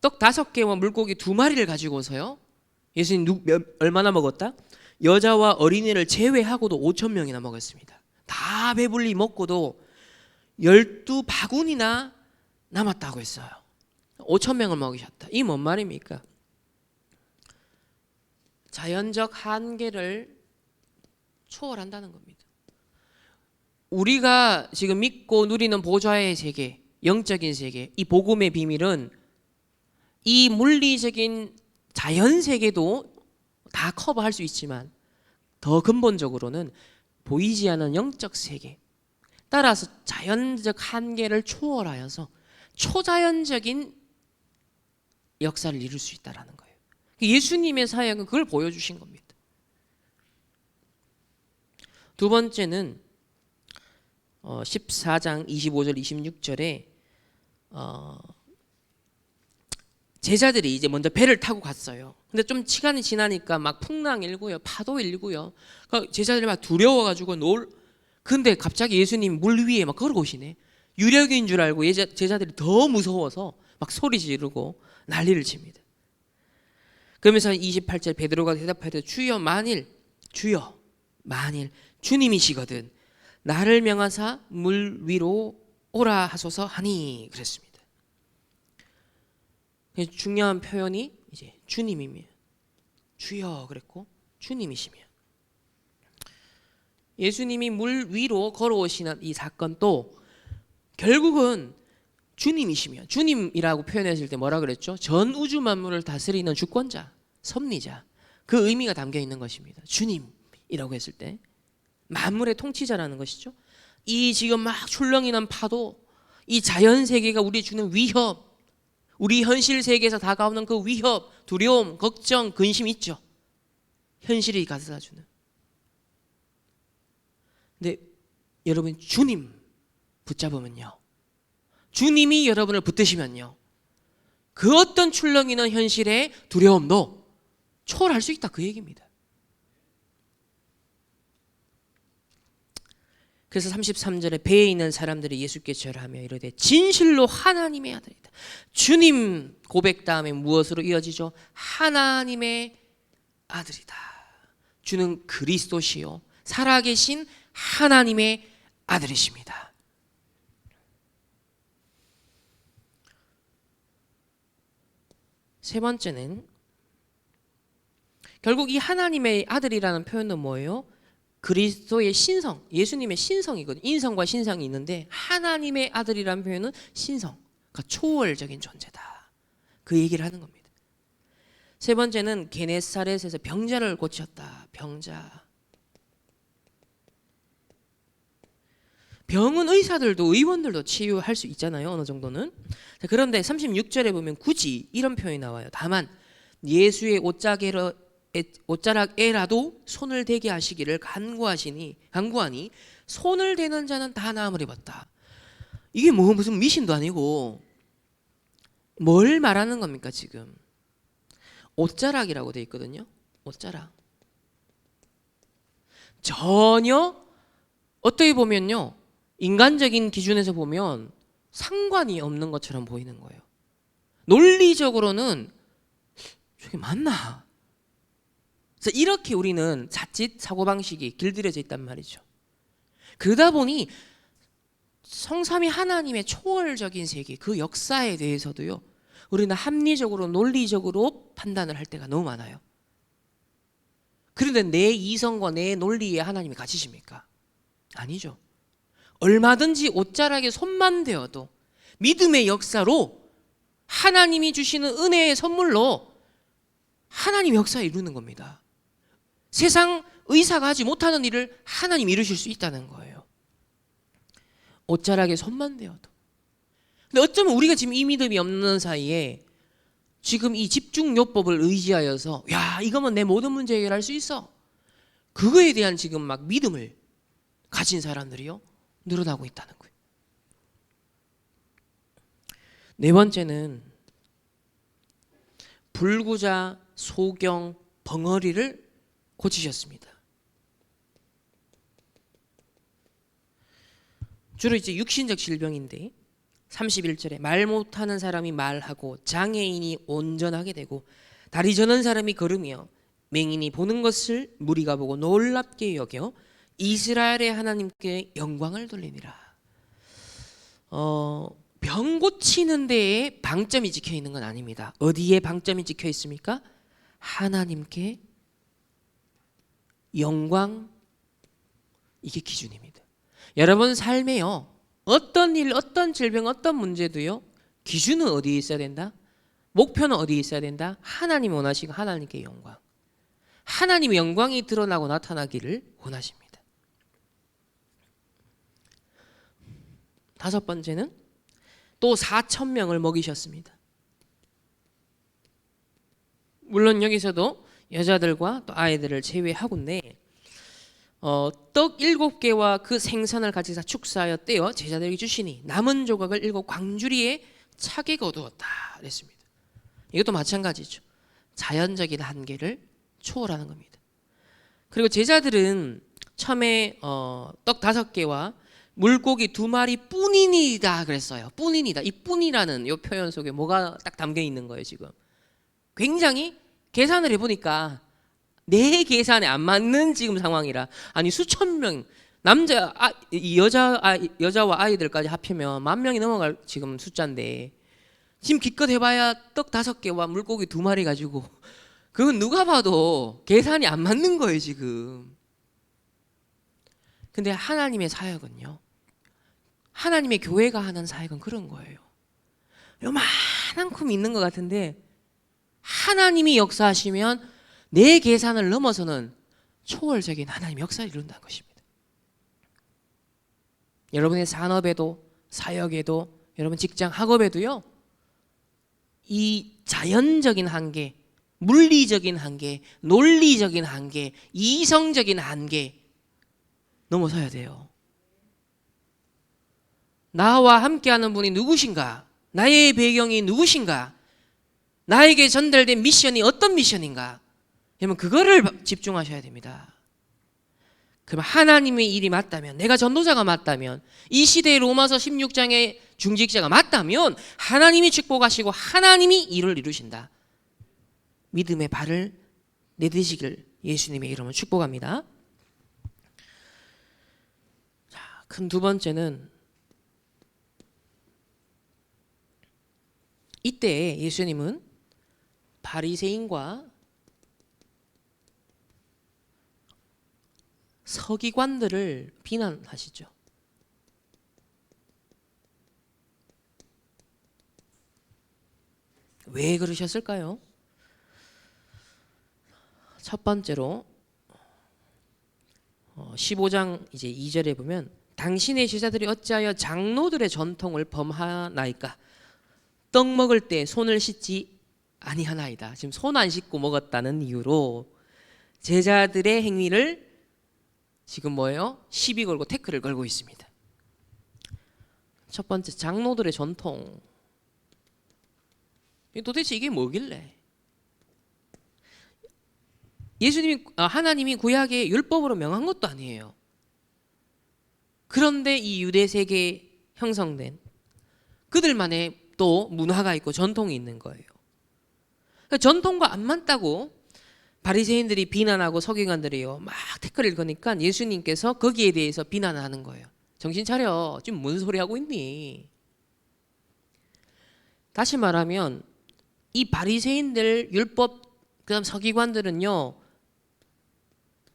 [SPEAKER 1] 떡 5개와 물고기 2마리를 가지고 오서요, 예수님 얼마나 먹었다? 여자와 어린이를 제외하고도 5,000명이나 먹었습니다. 다 배불리 먹고도 12바구니나 남았다고 했어요. 5,000명을 먹이셨다. 이 뭔 말입니까? 자연적 한계를 초월한다는 겁니다. 우리가 지금 믿고 누리는 보좌의 세계, 영적인 세계, 이 복음의 비밀은 이 물리적인 자연 세계도 다 커버할 수 있지만 더 근본적으로는 보이지 않는 영적 세계, 따라서 자연적 한계를 초월하여서 초자연적인 역사를 이룰 수 있다는 거예요. 예수님의 사역은 그걸 보여주신 겁니다. 두 번째는 14장 25절 26절에 제자들이 이제 먼저 배를 타고 갔어요. 근데 좀 시간이 지나니까 막 풍랑 일고요, 파도 일고요. 그러니까 제자들이 막 두려워가지고 근데 갑자기 예수님 물 위에 막 걸어오시네. 유령인 줄 알고 제자들이 더 무서워서 막 소리 지르고 난리를 칩니다. 그러면서 28절 베드로가 대답하되 주여 만일 주님이시거든 나를 명하사 물 위로 오라 하소서 하니 그랬습니다. 중요한 표현이 이제 주님이면, 주여 그랬고 주님이시면, 예수님이 물 위로 걸어오시는 이 사건도 결국은 주님이시면, 주님이라고 표현했을 때 뭐라 그랬죠? 전 우주 만물을 다스리는 주권자, 섭리자, 그 의미가 담겨 있는 것입니다. 주님이라고 했을 때 만물의 통치자라는 것이죠. 이 지금 막 출렁이는 파도, 이 자연 세계가 우리 주는 위협, 우리 현실 세계에서 다가오는 그 위협, 두려움, 걱정, 근심 있죠. 현실이 가져다주는. 근데 여러분 주님 붙잡으면요, 주님이 여러분을 붙드시면요, 그 어떤 출렁이는 현실의 두려움도 초월할 수 있다, 그 얘기입니다. 그래서 33절에 배에 있는 사람들이 예수께 절하며 이르되 진실로 하나님의 아들이다. 주님 고백 다음에 무엇으로 이어지죠? 하나님의 아들이다. 주는 그리스도시요 살아계신 하나님의 아들이십니다. 세 번째는 결국 이 하나님의 아들이라는 표현은 뭐예요? 그리스도의 신성, 예수님의 신성이거든요. 인성과 신성이 있는데 하나님의 아들이라는 표현은 신성, 그러니까 초월적인 존재다, 그 얘기를 하는 겁니다. 세 번째는 게네사렛에서 병자를 고쳤다. 병은 의사들도 의원들도 치유할 수 있잖아요, 어느 정도는. 그런데 36절에 보면 굳이 이런 표현이 나와요. 다만 예수의 옷자락에라도 손을 대게 하시기를 간구하니 손을 대는 자는 다 나음을 입었다. 이게 무슨 미신도 아니고 뭘 말하는 겁니까? 지금 옷자락이라고 돼 있거든요. 옷자락 전혀 어떻게 보면요, 인간적인 기준에서 보면 상관이 없는 것처럼 보이는 거예요. 논리적으로는 저게 맞나? 그래서 이렇게 우리는 자칫 사고방식이 길들여져 있단 말이죠. 그러다 보니 성삼위 하나님의 초월적인 세계, 그 역사에 대해서도요, 우리는 합리적으로 논리적으로 판단을 할 때가 너무 많아요. 그런데 내 이성과 내 논리에 하나님이 갇히십니까? 아니죠. 얼마든지 옷자락에 손만 대어도 믿음의 역사로 하나님이 주시는 은혜의 선물로 하나님의 역사를 이루는 겁니다. 세상 의사가 하지 못하는 일을 하나님이 이루실 수 있다는 거예요. 옷자락에 손만 대어도. 근데 어쩌면 우리가 지금 이 믿음이 없는 사이에 지금 이 집중요법을 의지하여서 야, 이거면 내 모든 문제 해결할 수 있어, 그거에 대한 지금 막 믿음을 가진 사람들이요, 늘어나고 있다는 거예요. 네 번째는 불구자, 소경, 벙어리를 고치셨습니다. 주로 이제 육신적 질병인데 31절에 말 못하는 사람이 말하고 장애인이 온전하게 되고 다리 저는 사람이 걸으며 맹인이 보는 것을 무리가 보고 놀랍게 여겨 이스라엘의 하나님께 영광을 돌리니라. 병 고치는 데에 방점이 찍혀 있는 건 아닙니다. 어디에 방점이 찍혀 있습니까? 하나님께 영광, 이게 기준입니다. 여러분 삶에요, 어떤 일, 어떤 질병, 어떤 문제도요, 기준은 어디에 있어야 된다? 목표는 어디에 있어야 된다? 하나님 원하시고 하나님께 영광, 하나님의 영광이 드러나고 나타나기를 원하십니다. 다섯 번째는 또 4,000명을 먹이셨습니다. 물론 여기서도 여자들과 또 아이들을 제외하고인데 떡 7개와 그 생선을 같이 다 축사하여 떼어 제자들에게 주시니 남은 조각을 7 광주리에 차게 거두었다 그랬습니다. 이것도 마찬가지죠. 자연적인 한계를 초월하는 겁니다. 그리고 제자들은 처음에 떡 5개와 물고기 2마리 뿐이니다 그랬어요. 뿐이니다. 이 뿐이라는 이 표현 속에 뭐가 딱 담겨 있는 거예요. 지금 굉장히 계산을 해보니까 내 계산에 안 맞는 지금 상황이라, 아니 수천 명 남자 여자와 아이들까지 합치면 10,000명이 넘어갈 지금 숫자인데 지금 기껏 해봐야 떡 5개와 물고기 2마리 가지고 그건 누가 봐도 계산이 안 맞는 거예요 지금. 근데 하나님의 사역은요, 하나님의 교회가 하는 사역은 그런 거예요. 요만큼 있는 것 같은데 하나님이 역사하시면 내 계산을 넘어서는 초월적인 하나님의 역사를 이룬다는 것입니다. 여러분의 산업에도, 사역에도, 여러분 직장, 학업에도요, 이 자연적인 한계, 물리적인 한계, 논리적인 한계, 이성적인 한계 넘어서야 돼요. 나와 함께하는 분이 누구신가? 나의 배경이 누구신가? 나에게 전달된 미션이 어떤 미션인가? 여러분 그거를 집중하셔야 됩니다. 그럼 하나님의 일이 맞다면, 내가 전도자가 맞다면, 이 시대의 로마서 16장의 중직자가 맞다면 하나님이 축복하시고 하나님이 일을 이루신다. 믿음의 발을 내디시길 예수님의 이름으로 축복합니다. 자, 큰 두 번째는 이때 예수님은 바리새인과 서기관들을 비난하시죠. 왜 그러셨을까요? 첫 번째로 15장 이제 2절에 보면 당신의 제자들이 어찌하여 장로들의 전통을 범하나이까? 떡 먹을 때 손을 씻지 아니하나이다. 지금 손 안 씻고 먹었다는 이유로 제자들의 행위를 지금 뭐예요? 시비 걸고 태클을 걸고 있습니다. 첫 번째, 장로들의 전통. 도대체 이게 뭐길래? 하나님이 구약에 율법으로 명한 것도 아니에요. 그런데 이 유대 세계에 형성된 그들만의 또 문화가 있고 전통이 있는 거예요. 그러니까 전통과 안 맞다고 바리새인들이 비난하고 서기관들이요 막 태클을 거니까 예수님께서 거기에 대해서 비난하는 거예요. 정신 차려. 지금 뭔 소리 하고 있니? 다시 말하면 이 바리새인들, 율법, 그다음 서기관들은요,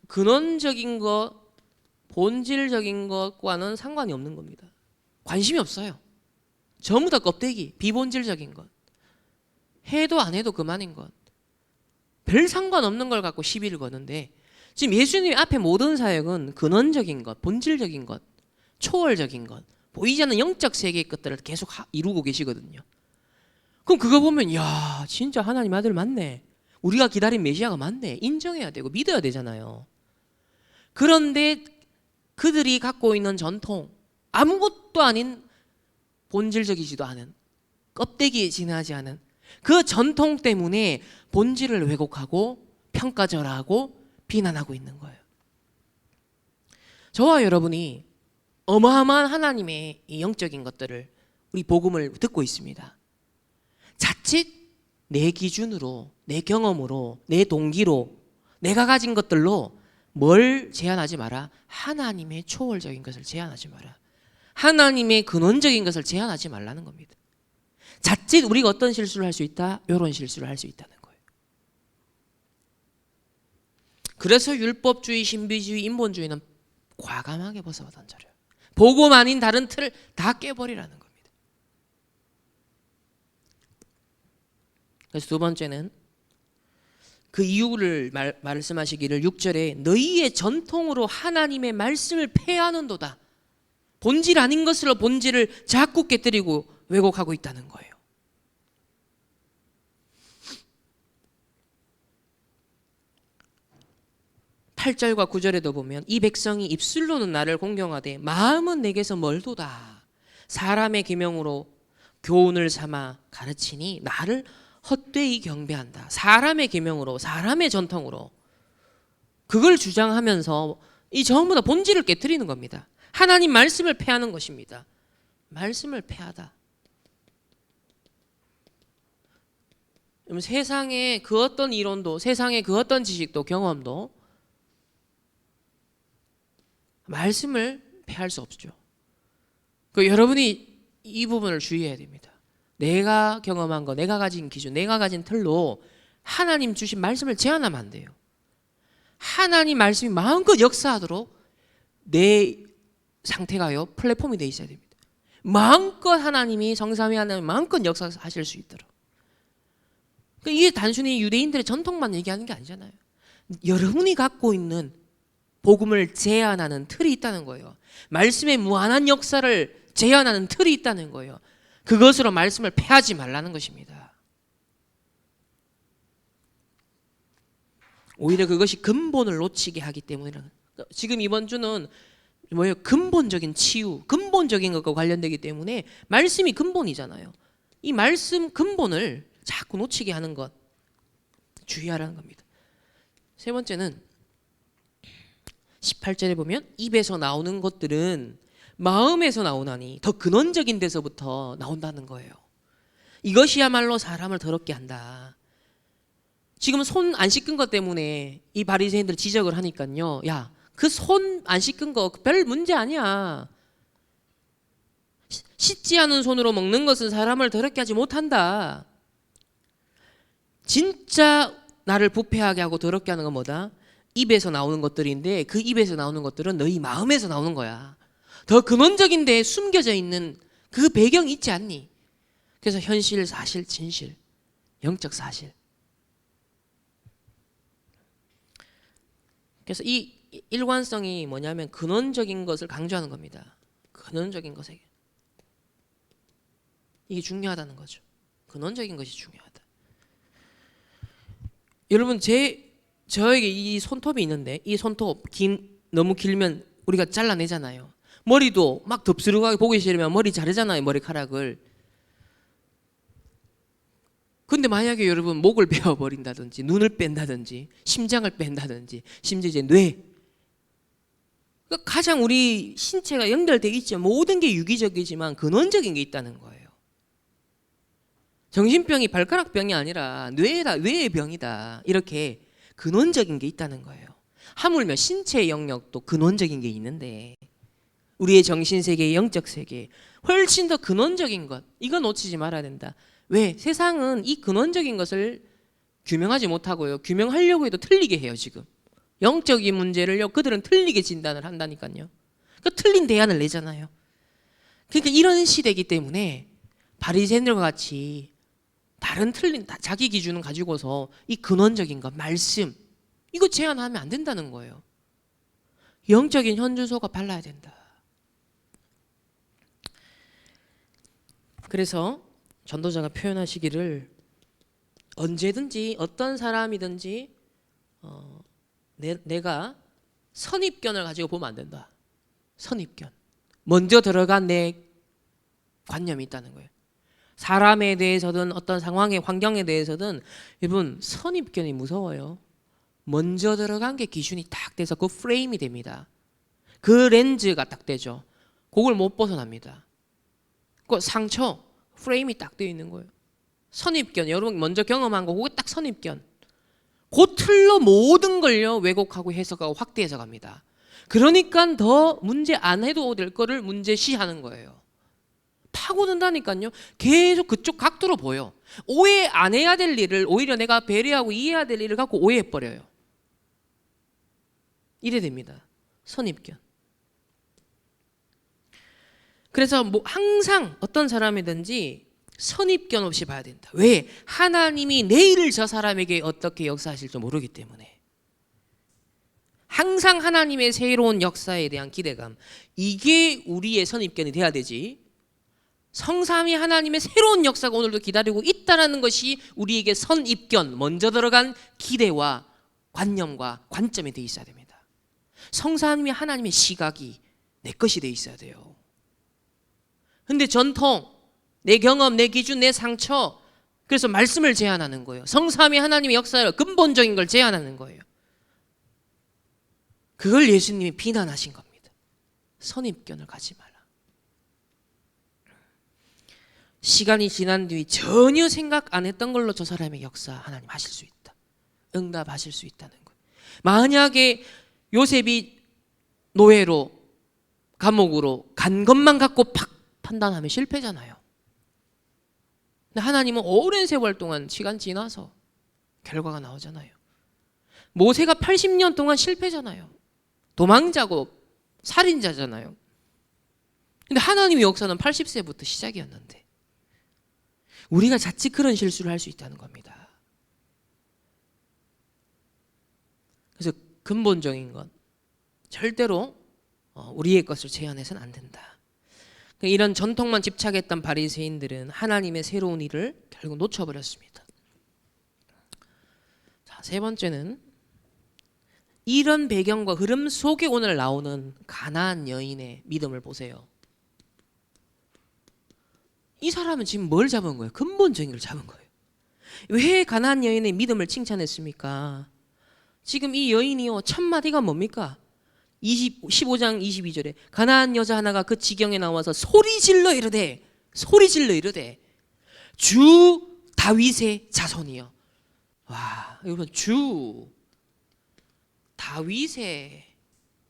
[SPEAKER 1] 근원적인 것, 본질적인 것과는 상관이 없는 겁니다. 관심이 없어요. 전부 다 껍데기, 비본질적인 것. 해도 안 해도 그만인 것. 별 상관없는 걸 갖고 시비를 거는데, 지금 예수님 앞에 모든 사역은 근원적인 것, 본질적인 것, 초월적인 것, 보이지 않는 영적 세계의 것들을 계속 이루고 계시거든요. 그럼 그거 보면 야, 진짜 하나님 아들 맞네. 우리가 기다린 메시아가 맞네. 인정해야 되고 믿어야 되잖아요. 그런데 그들이 갖고 있는 전통, 아무것도 아닌 본질적이지도 않은, 껍데기에 지나지 않은 그 전통 때문에 본질을 왜곡하고 평가절하하고 비난하고 있는 거예요. 저와 여러분이 어마어마한 하나님의 이 영적인 것들을, 우리 복음을 듣고 있습니다. 자칫 내 기준으로, 내 경험으로, 내 동기로, 내가 가진 것들로 뭘 제한하지 마라. 하나님의 초월적인 것을 제한하지 마라. 하나님의 근원적인 것을 제한하지 말라는 겁니다. 자칫 우리가 어떤 실수를 할 수 있다? 이런 실수를 할 수 있다는 거예요. 그래서 율법주의, 신비주의, 인본주의는 과감하게 벗어 던져요. 복음 아닌 다른 틀을 다 깨버리라는 겁니다. 그래서 두 번째는 그 이유를 말씀하시기를 6절에 너희의 전통으로 하나님의 말씀을 폐하는도다. 본질 아닌 것으로 본질을 자꾸 깨뜨리고 왜곡하고 있다는 거예요. (8절과) (9절에도) 보면 이 백성이 입술로는 나를 공경하되 마음은 내게서 멀도다. 사람의 계명으로 교훈을 삼아 가르치니 나를 헛되이 경배한다. 사람의 계명으로, 사람의 전통으로 그걸 주장하면서 이 전부 다 본질을 깨뜨리는 겁니다. 하나님 말씀을 폐하는 것입니다. 말씀을 폐하다. 세상의 그 어떤 이론도, 세상의 그 어떤 지식도, 경험도 말씀을 폐할 수 없죠. 여러분이 이 부분을 주의해야 됩니다. 내가 경험한 거, 내가 가진 기준, 내가 가진 틀로 하나님 주신 말씀을 제한하면 안 돼요. 하나님 말씀이 마음껏 역사하도록 내 상태가요, 플랫폼이 돼 있어야 됩니다. 마음껏 하나님이, 성삼위 하나님 마음껏 역사하실 수 있도록. 이게 단순히 유대인들의 전통만 얘기하는 게 아니잖아요. 여러분이 갖고 있는 복음을 제한하는 틀이 있다는 거예요. 말씀의 무한한 역사를 제한하는 틀이 있다는 거예요. 그것으로 말씀을 폐하지 말라는 것입니다. 오히려 그것이 근본을 놓치게 하기 때문에. 지금 이번 주는 뭐예요? 근본적인 치유, 근본적인 것과 관련되기 때문에 말씀이 근본이잖아요. 이 말씀 근본을 자꾸 놓치게 하는 것 주의하라는 겁니다. 세 번째는 18절에 보면 입에서 나오는 것들은 마음에서 나오나니 더 근원적인 데서부터 나온다는 거예요. 이것이야말로 사람을 더럽게 한다. 지금 손 안 씻은 것 때문에 이 바리새인들 지적을 하니까요. 야, 그 손 안 씻은 거 별 문제 아니야. 씻지 않은 손으로 먹는 것은 사람을 더럽게 하지 못한다. 진짜 나를 부패하게 하고 더럽게 하는 건 뭐다? 입에서 나오는 것들인데 그 입에서 나오는 것들은 너희 마음에서 나오는 거야. 더 근원적인 데에 숨겨져 있는 그 배경이 있지 않니? 그래서 현실, 사실, 진실, 영적 사실. 그래서 이 일관성이 뭐냐면 근원적인 것을 강조하는 겁니다. 근원적인 것에게. 이게 중요하다는 거죠. 근원적인 것이 중요하다. 여러분 저에게 이 손톱이 있는데 이 손톱 너무 길면 우리가 잘라내잖아요. 머리도 막 덥스룩하게 보기 싫으면 머리 자르잖아요. 머리카락을. 근데 만약에 여러분 목을 베어버린다든지 눈을 뺀다든지 심장을 뺀다든지 심지어 이제 뇌, 가장 우리 신체가 연결되어 있죠. 모든 게 유기적이지만 근원적인 게 있다는 거예요. 정신병이 발가락병이 아니라 뇌의 병이다. 이렇게 근원적인 게 있다는 거예요. 하물며 신체의 영역도 근원적인 게 있는데 우리의 정신세계, 영적 세계, 훨씬 더 근원적인 것, 이거 놓치지 말아야 된다. 왜? 세상은 이 근원적인 것을 규명하지 못하고요, 규명하려고 해도 틀리게 해요. 지금 영적인 문제를요, 그들은 틀리게 진단을 한다니까요. 그 틀린 대안을 내잖아요. 그러니까 이런 시대이기 때문에 바리새인들과 같이 다른 틀린 자기 기준을 가지고서 이 근원적인 것, 말씀, 이거 제한하면 안 된다는 거예요. 영적인 현주소가 발라야 된다. 그래서 전도자가 표현하시기를 언제든지 어떤 사람이든지 내가 선입견을 가지고 보면 안 된다. 선입견. 먼저 들어간 내 관념이 있다는 거예요. 사람에 대해서든 어떤 상황의 환경에 대해서든 여러분 선입견이 무서워요. 먼저 들어간 게 기준이 딱 돼서 그 프레임이 됩니다. 그 렌즈가 딱 되죠. 그걸 못 벗어납니다. 그 상처 프레임이 딱 되어 있는 거예요. 선입견, 여러분 먼저 경험한 거, 그게 딱 선입견. 그 틀로 모든 걸요 왜곡하고 해석하고 확대 해석합니다. 그러니까 더 문제 안 해도 될 거를 문제시하는 거예요. 파고든다니까요. 계속 그쪽 각도로 보여. 오해 안 해야 될 일을 오히려 내가 배려하고 이해해야 될 일을 갖고 오해해버려요. 이래 됩니다. 선입견. 그래서 뭐 항상 어떤 사람이든지 선입견 없이 봐야 된다. 왜? 하나님이 내일 저 사람에게 어떻게 역사하실지 모르기 때문에. 항상 하나님의 새로운 역사에 대한 기대감, 이게 우리의 선입견이 돼야 되지. 성삼위 하나님의 새로운 역사가 오늘도 기다리고 있다는 것이 우리에게 선입견, 먼저 들어간 기대와 관념과 관점이 돼 있어야 됩니다. 성삼위 하나님의 시각이 내 것이 돼 있어야 돼요. 근데 전통, 내 경험, 내 기준, 내 상처, 그래서 말씀을 제한하는 거예요. 성삼위 하나님의 역사를, 근본적인 걸 제한하는 거예요. 그걸 예수님이 비난하신 겁니다. 선입견을 가지 말라. 시간이 지난 뒤 전혀 생각 안 했던 걸로 저 사람의 역사 하나님 하실 수 있다. 응답하실 수 있다는 거예요. 만약에 요셉이 노예로 감옥으로 간 것만 갖고 팍 판단하면 실패잖아요. 근데 하나님은 오랜 세월 동안 시간 지나서 결과가 나오잖아요. 모세가 80년 동안 실패잖아요. 도망자고 살인자잖아요. 근데 하나님의 역사는 80세부터 시작이었는데 우리가 자칫 그런 실수를 할 수 있다는 겁니다. 그래서 근본적인 건 절대로 우리의 것을 제한해서는 안 된다. 이런 전통만 집착했던 바리새인들은 하나님의 새로운 일을 결국 놓쳐버렸습니다. 자, 세 번째는 이런 배경과 흐름 속에 오늘 나오는 가나안 여인의 믿음을 보세요. 이 사람은 지금 뭘 잡은 거예요? 근본적인 걸 잡은 거예요. 왜 가나안 여인의 믿음을 칭찬했습니까? 지금 이 여인이요, 첫 마디가 뭡니까? 15장 22절에 가나안 여자 하나가 그 지경에 나와서 소리 질러 이르되 주 다윗의 자손이요. 와, 여러분, 주 다윗의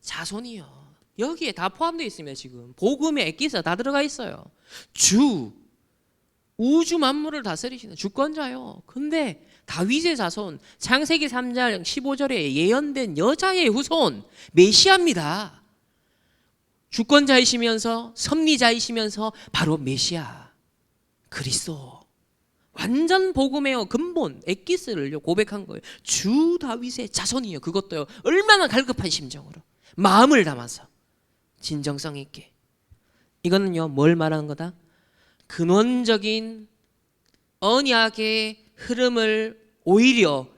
[SPEAKER 1] 자손이요. 여기에 다 포함되어 있습니다. 지금 복음의 엑기스가 다 들어가 있어요. 주, 우주 만물을 다스리시는 주권자요. 근데 다윗의 자손, 창세기 3장 15절에 예언된 여자의 후손, 메시아입니다. 주권자이시면서 섭리자이시면서 바로 메시아, 그리스도. 완전 복음의 근본, 엑기스를 고백한 거예요. 주 다윗의 자손이요. 그것도요, 얼마나 갈급한 심정으로, 마음을 담아서 진정성 있게. 이거는요, 뭘 말하는 거다? 근원적인 언약의 흐름을 오히려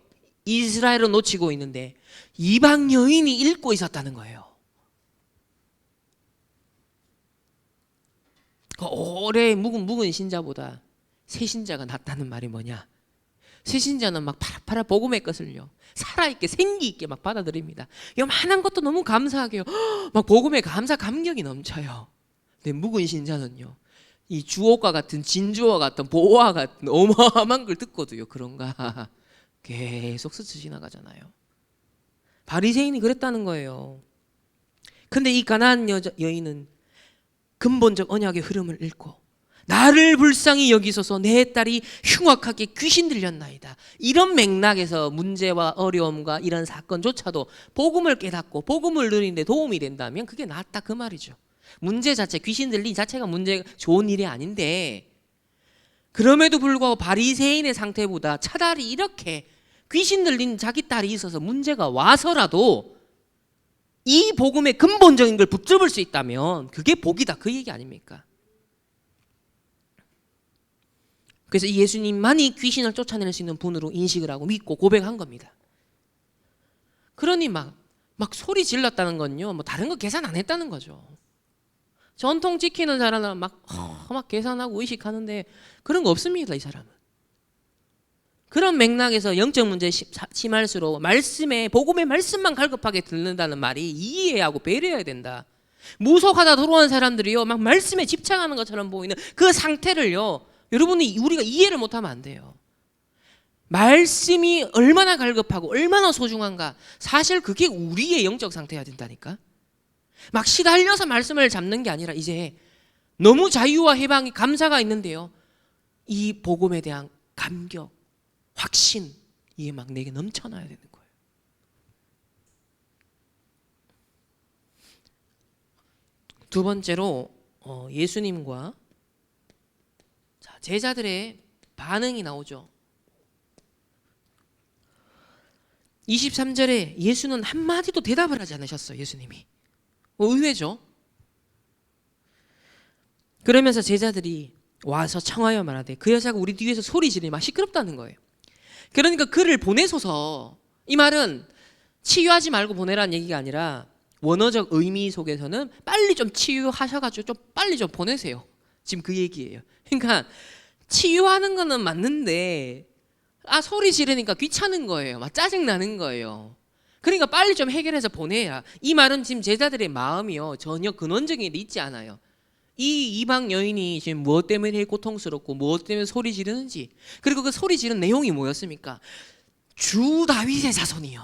[SPEAKER 1] 이스라엘은 놓치고 있는데 이방 여인이 읽고 있었다는 거예요. 그 오래 묵은 신자보다 새 신자가 낫다는 말이 뭐냐? 새 신자는 막 파라파라 복음의 것을요, 살아있게 생기있게 막 받아들입니다. 요만한 것도 너무 감사하게요, 막 복음의 감사 감격이 넘쳐요. 근데 묵은 신자는요, 이 주옥과 같은, 진주와 같은, 보호와 같은 어마어마한 걸 듣고도요, 그런가 계속 스쳐 지나가잖아요. 바리새인이 그랬다는 거예요. 근데 이 가나안 여인은 근본적 언약의 흐름을 잃고 나를 불쌍히 여기소서 내 딸이 흉악하게 귀신 들렸나이다. 이런 맥락에서 문제와 어려움과 이런 사건조차도 복음을 깨닫고 복음을 누리는데 도움이 된다면 그게 낫다 그 말이죠. 문제 자체, 귀신 들린 자체가 문제 좋은 일이 아닌데 그럼에도 불구하고 바리새인의 상태보다 차라리 이렇게 귀신 들린 자기 딸이 있어서 문제가 와서라도 이 복음의 근본적인 걸 붙잡을 수 있다면 그게 복이다 그 얘기 아닙니까? 그래서 이 예수님만이 귀신을 쫓아낼 수 있는 분으로 인식을 하고 믿고 고백한 겁니다. 그러니 막 소리 질렀다는 건요, 뭐 다른 거 계산 안 했다는 거죠. 전통 지키는 사람은 막 계산하고 의식하는데 그런 거 없습니다, 이 사람은. 그런 맥락에서 영적 문제에 심할수록 말씀에 복음의 말씀만 갈급하게 듣는다는 말이 이해하고 배려해야 된다. 무속하다 들어온 사람들이요, 막 말씀에 집착하는 것처럼 보이는 그 상태를요, 여러분이 우리가 이해를 못하면 안 돼요. 말씀이 얼마나 갈급하고 얼마나 소중한가, 사실 그게 우리의 영적 상태여야 된다니까. 막 시달려서 말씀을 잡는 게 아니라 이제 너무 자유와 해방이 감사가 있는데요, 이 복음에 대한 감격, 확신, 이게 막 내게 넘쳐나야 되는 거예요. 두 번째로 예수님과 제자들의 반응이 나오죠. 23절에 예수는 한마디도 대답을 하지 않으셨어요. 예수님이. 의외죠. 그러면서 제자들이 와서 청하여 말하되 그 여자가 우리 뒤에서 소리 지르니 막 시끄럽다는 거예요. 그러니까 그를 보내소서. 이 말은 치유하지 말고 보내라는 얘기가 아니라 원어적 의미 속에서는 빨리 좀 치유하셔가지고 좀 빨리 좀 보내세요. 지금 그 얘기예요. 그러니까 치유하는 거는 맞는데 소리 지르니까 귀찮은 거예요. 막 짜증나는 거예요. 그러니까 빨리 좀 해결해서 보내야. 이 말은 지금 제자들의 마음이요, 전혀 근원적인 일이 있지 않아요. 이 이방 여인이 지금 무엇 때문에 고통스럽고 무엇 때문에 소리 지르는지, 그리고 그 소리 지른 내용이 뭐였습니까? 주 다윗의 자손이요.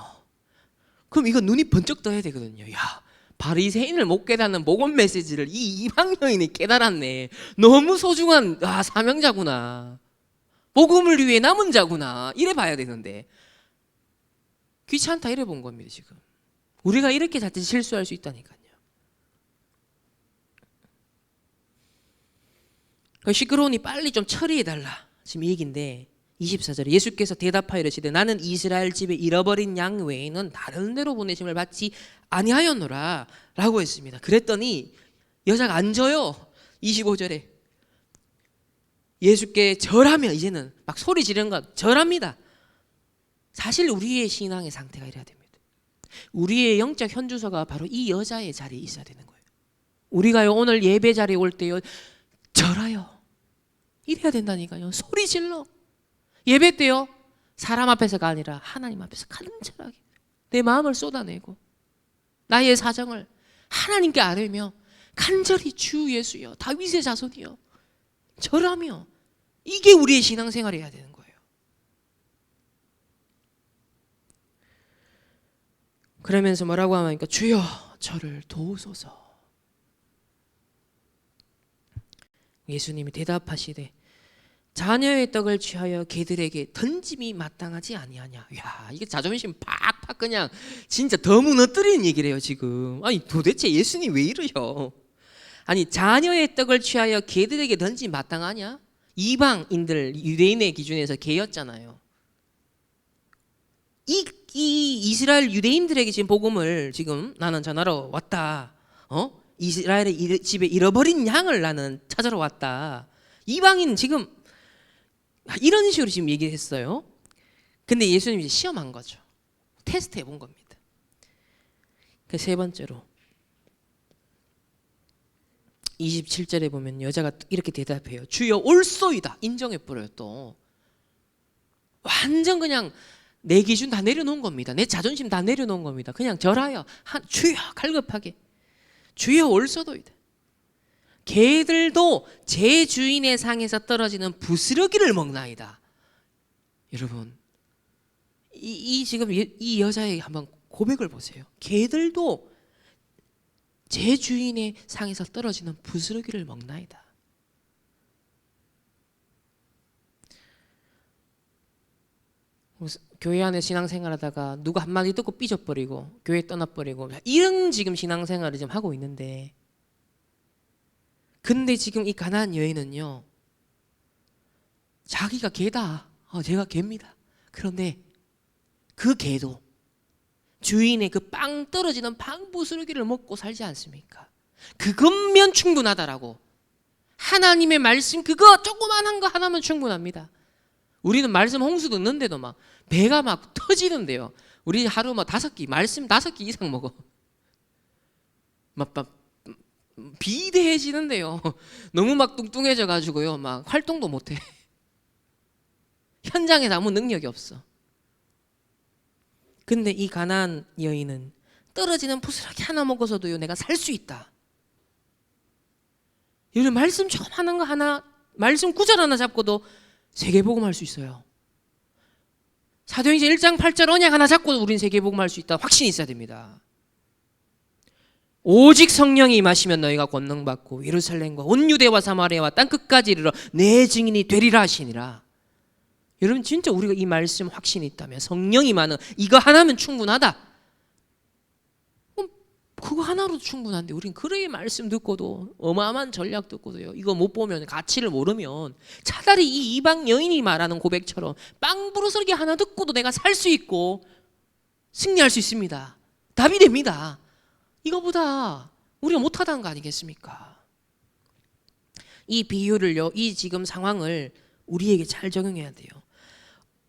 [SPEAKER 1] 그럼 이거 눈이 번쩍 떠야 되거든요. 야, 바리새인을 못 깨닫는 복음 메시지를 이 이방 여인이 깨달았네. 너무 소중한 사명자구나. 복음을 위해 남은 자구나. 이래 봐야 되는데 귀찮다 이래 본 겁니다. 지금 우리가 이렇게 자칫 실수할 수 있다니까요. 시끄러우니 빨리 좀 처리해달라, 지금 이 얘기인데 24절에 예수께서 대답하여 이르시되 나는 이스라엘 집에 잃어버린 양 외에는 다른 데로 보내심을 받지 아니하였노라 라고 했습니다. 그랬더니 여자가 안 져요. 25절에 예수께 절하며, 이제는 막 소리 지르는 거 절합니다. 사실 우리의 신앙의 상태가 이래야 됩니다. 우리의 영적 현주소가 바로 이 여자의 자리에 있어야 되는 거예요. 우리가요, 오늘 예배 자리에 올 때요, 절하여 이래야 된다니까요. 소리 질러. 예배 때요, 사람 앞에서가 아니라 하나님 앞에서 간절하게 내 마음을 쏟아내고 나의 사정을 하나님께 아뢰며 간절히 주 예수여 다윗의 자손이여 절하며, 이게 우리의 신앙생활이어야 되는 거예요. 그러면서 뭐라고 하니까 주여 저를 도우소서. 예수님이 대답하시되 자녀의 떡을 취하여 개들에게 던짐이 마땅하지 아니하냐. 야, 이게 자존심 팍팍 그냥 진짜 더 무너뜨리는 얘기래요 지금. 아니 도대체 예수님 왜 이러셔. 아니 자녀의 떡을 취하여 개들에게 던짐이 마땅하냐. 이방인들 유대인의 기준에서 개였잖아요. 이 이스라엘 유대인들에게 지금 복음을 지금 나는 전하러 왔다. 이스라엘의 집에 잃어버린 양을 나는 찾으러 왔다. 이방인 지금 이런 식으로 지금 얘기했어요. 근데 예수님이 이제 시험한 거죠. 테스트 해본 겁니다. 그 세 번째로 27절에 보면 여자가 이렇게 대답해요. 주여 올소이다. 인정해 버려요. 또 완전 그냥 내 기준 다 내려놓은 겁니다. 내 자존심 다 내려놓은 겁니다. 그냥 절하여 주여 갈급하게 주여 올소도이다. 개들도 제 주인의 상에서 떨어지는 부스러기를 먹나이다. 여러분 지금 이 여자의 한번 고백을 보세요. 개들도 제 주인의 상에서 떨어지는 부스러기를 먹나이다. 교회 안에 신앙생활하다가 누가 한마디 듣고 삐져버리고 교회 떠나버리고 이런 지금 신앙생활을 좀 하고 있는데, 근데 지금 이 가나안 여인은요, 자기가 개다. 제가 개입니다. 그런데 그 개도 주인의 그 빵 떨어지는 빵 부스러기를 먹고 살지 않습니까? 그것면 충분하다라고. 하나님의 말씀 그거 조그만한 거 하나면 충분합니다. 우리는 말씀 홍수 듣는데도 막 배가 막 터지는데요. 우리 하루 막 5끼 말씀 5끼 이상 먹어. 막 비대해지는데요. 너무 막 뚱뚱해져 가지고요. 막 활동도 못 해. 현장에 아무 능력이 없어. 근데 이 가나안 여인은 떨어지는 부스러기 하나 먹어서도요, 내가 살 수 있다. 여러분, 말씀 조금 하는 거 하나, 말씀 구절 하나 잡고도 세계복음할 수 있어요. 사도행전 1장 8절 언약 하나 잡고도 우린 세계복음할 수 있다. 확신이 있어야 됩니다. 오직 성령이 임하시면 너희가 권능 받고 예루살렘과 온 유대와 사마리아와 땅 끝까지 이르러 내 증인이 되리라 하시니라. 여러분, 진짜 우리가 이 말씀 확신이 있다면, 성령이 임하는 이거 하나면 충분하다. 그거 하나로도 충분한데 우린 그의 말씀 듣고도, 어마어마한 전략 듣고도요, 이거 못 보면, 가치를 모르면 차라리 이 이방 여인이 말하는 고백처럼 빵 부스러기 하나 듣고도 내가 살 수 있고 승리할 수 있습니다. 답이 됩니다. 이거보다 우리가 못하다는 거 아니겠습니까? 이 비유를요, 이 지금 상황을 우리에게 잘 적용해야 돼요.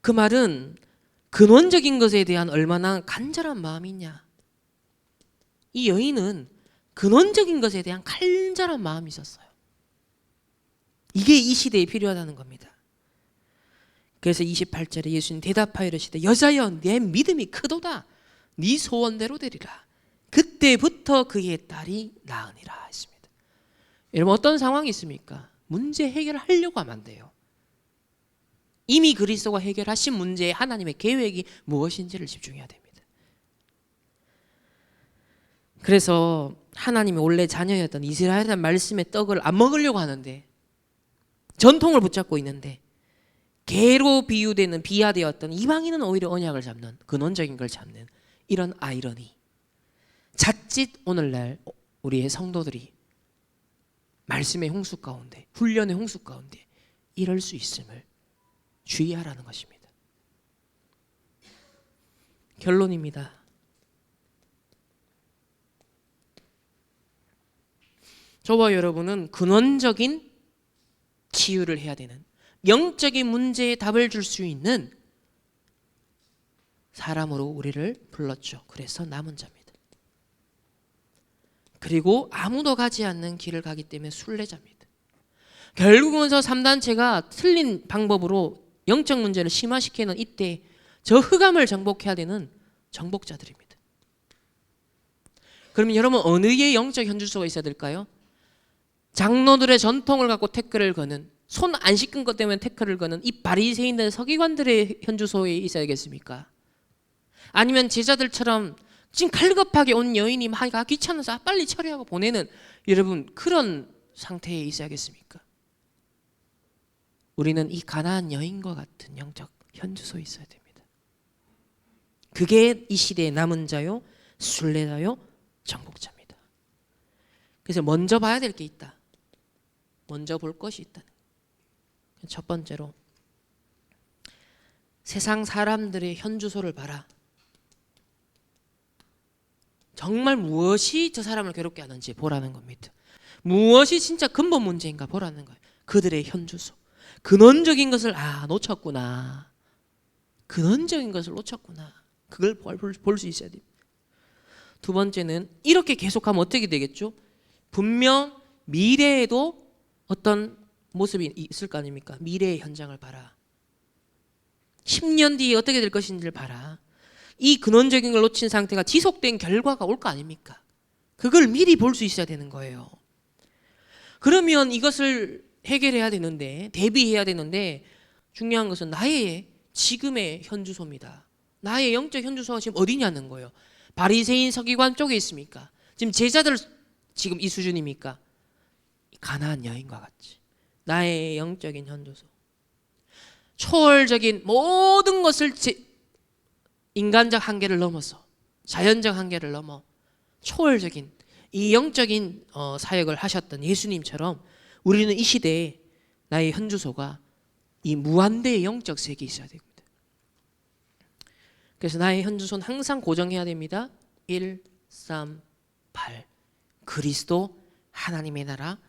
[SPEAKER 1] 그 말은 근원적인 것에 대한 얼마나 간절한 마음이 있냐. 이 여인은 근원적인 것에 대한 간절한 마음이 있었어요. 이게 이 시대에 필요하다는 겁니다. 그래서 28절에 예수님 대답하여 이르시되 여자여 내 믿음이 크도다. 네 소원대로 되리라. 그때부터 그의 딸이 나으니라 했습니다. 여러분, 어떤 상황이 있습니까? 문제 해결하려고 하면 안 돼요. 이미 그리스도가 해결하신 문제에 하나님의 계획이 무엇인지를 집중해야 됩니다. 그래서 하나님이 원래 자녀였던 이스라엘이라는 말씀의 떡을 안 먹으려고 하는데, 전통을 붙잡고 있는데, 개로 비유되는 비하되었던 이방인은 오히려 언약을 잡는, 근원적인 걸 잡는 이런 아이러니. 자칫 오늘날 우리의 성도들이 말씀의 홍수 가운데, 훈련의 홍수 가운데 이럴 수 있음을 주의하라는 것입니다. 결론입니다. 저와 여러분은 근원적인 치유를 해야 되는, 영적인 문제에 답을 줄 수 있는 사람으로 우리를 불렀죠. 그래서 남은 자입니다. 그리고 아무도 가지 않는 길을 가기 때문에 순례자입니다. 결국은 저 3단체가 틀린 방법으로 영적 문제를 심화시키는 이때 저 흑암을 정복해야 되는 정복자들입니다. 그러면 여러분, 어느 의 영적 현주소가 있어야 될까요? 장로들의 전통을 갖고 태클을 거는, 손 안 씻은 것 때문에 태클을 거는 이 바리새인들 서기관들의 현주소에 있어야겠습니까? 아니면 제자들처럼 지금 갈급하게 온 여인이 하기가 귀찮아서 빨리 처리하고 보내는, 여러분, 그런 상태에 있어야겠습니까? 우리는 이 가나안 여인과 같은 영적 현주소에 있어야 됩니다. 그게 이 시대의 남은 자요, 순례자요, 정복자입니다. 그래서 먼저 봐야 될 게 있다. 먼저 볼 것이 있다. 첫 번째로, 세상 사람들의 현주소를 봐라. 정말 무엇이 저 사람을 괴롭게 하는지 보라는 겁니다. 무엇이 진짜 근본 문제인가 보라는 거예요. 그들의 현주소, 근원적인 것을 놓쳤구나. 근원적인 것을 놓쳤구나. 그걸 볼 수 있어야 돼요. 두 번째는, 이렇게 계속하면 어떻게 되겠죠? 분명 미래에도 어떤 모습이 있을 거 아닙니까? 미래의 현장을 봐라. 10년 뒤에 어떻게 될 것인지를 봐라. 이 근원적인 걸 놓친 상태가 지속된 결과가 올 거 아닙니까? 그걸 미리 볼 수 있어야 되는 거예요. 그러면 이것을 해결해야 되는데, 대비해야 되는데, 중요한 것은 나의 지금의 현주소입니다. 나의 영적 현주소가 지금 어디냐는 거예요. 바리새인 서기관 쪽에 있습니까? 지금 제자들 지금 이 수준입니까? 가나안 여인과 같이 나의 영적인 현주소, 초월적인 모든 것을 인간적 한계를 넘어서 자연적 한계를 넘어 초월적인 이 영적인 사역을 하셨던 예수님처럼 우리는 이 시대에 나의 현주소가 이 무한대의 영적 세계에 있어야 됩니다. 그래서 나의 현주소는 항상 고정해야 됩니다. 1, 3, 8 그리스도, 하나님의 나라,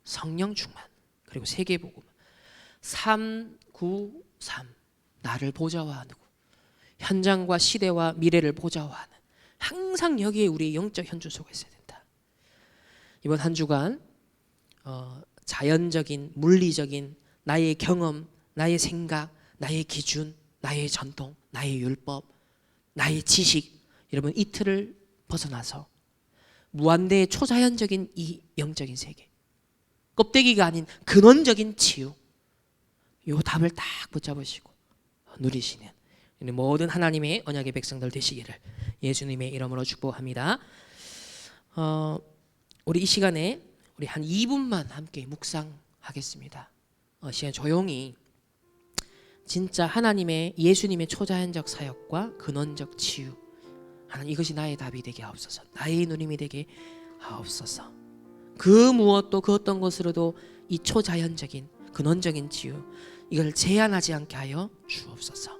[SPEAKER 1] 성령 충만, 그리고 세계복음. 3, 9, 3 나를 보좌화하고 현장과 시대와 미래를 보좌화하는, 항상 여기에 우리의 영적 현주소가 있어야 된다. 이번 한 주간 자연적인, 물리적인 나의 경험, 나의 생각, 나의 기준, 나의 전통, 나의 율법, 나의 지식, 여러분 이 틀을 벗어나서 무한대의 초자연적인 이 영적인 세계, 껍데기가 아닌 근원적인 치유, 요 답을 딱 붙잡으시고 누리시는 모든 하나님의 언약의 백성들 되시기를 예수님의 이름으로 축복합니다. 우리 이 시간에 우리 한 2분만 함께 묵상하겠습니다. 시간 조용히 진짜 하나님의, 예수님의 초자연적 사역과 근원적 치유, 하나님 이것이 나의 답이 되게 하옵소서, 나의 누림이 되게 하옵소서. 그 무엇도 그 어떤 것으로도 이 초자연적인 근원적인 치유, 이걸 제한하지 않게 하여 주옵소서.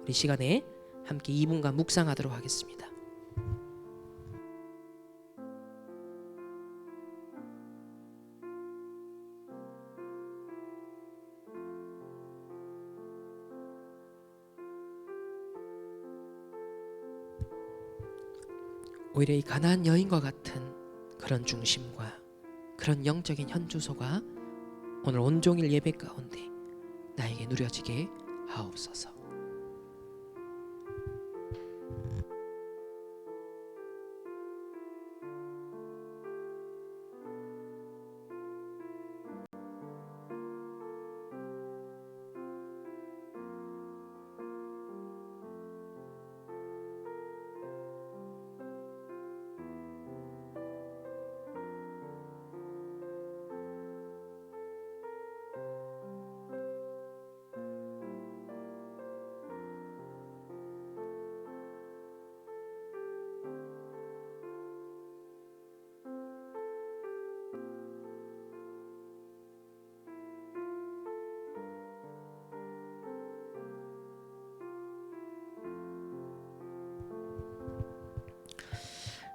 [SPEAKER 1] 우리 시간에 함께 2분간 묵상하도록 하겠습니다. 오히려 이 가나안 여인과 같은 그런 중심과 그런 영적인 현주소가 오늘 온종일 예배 가운데 나에게 누려지게 하옵소서.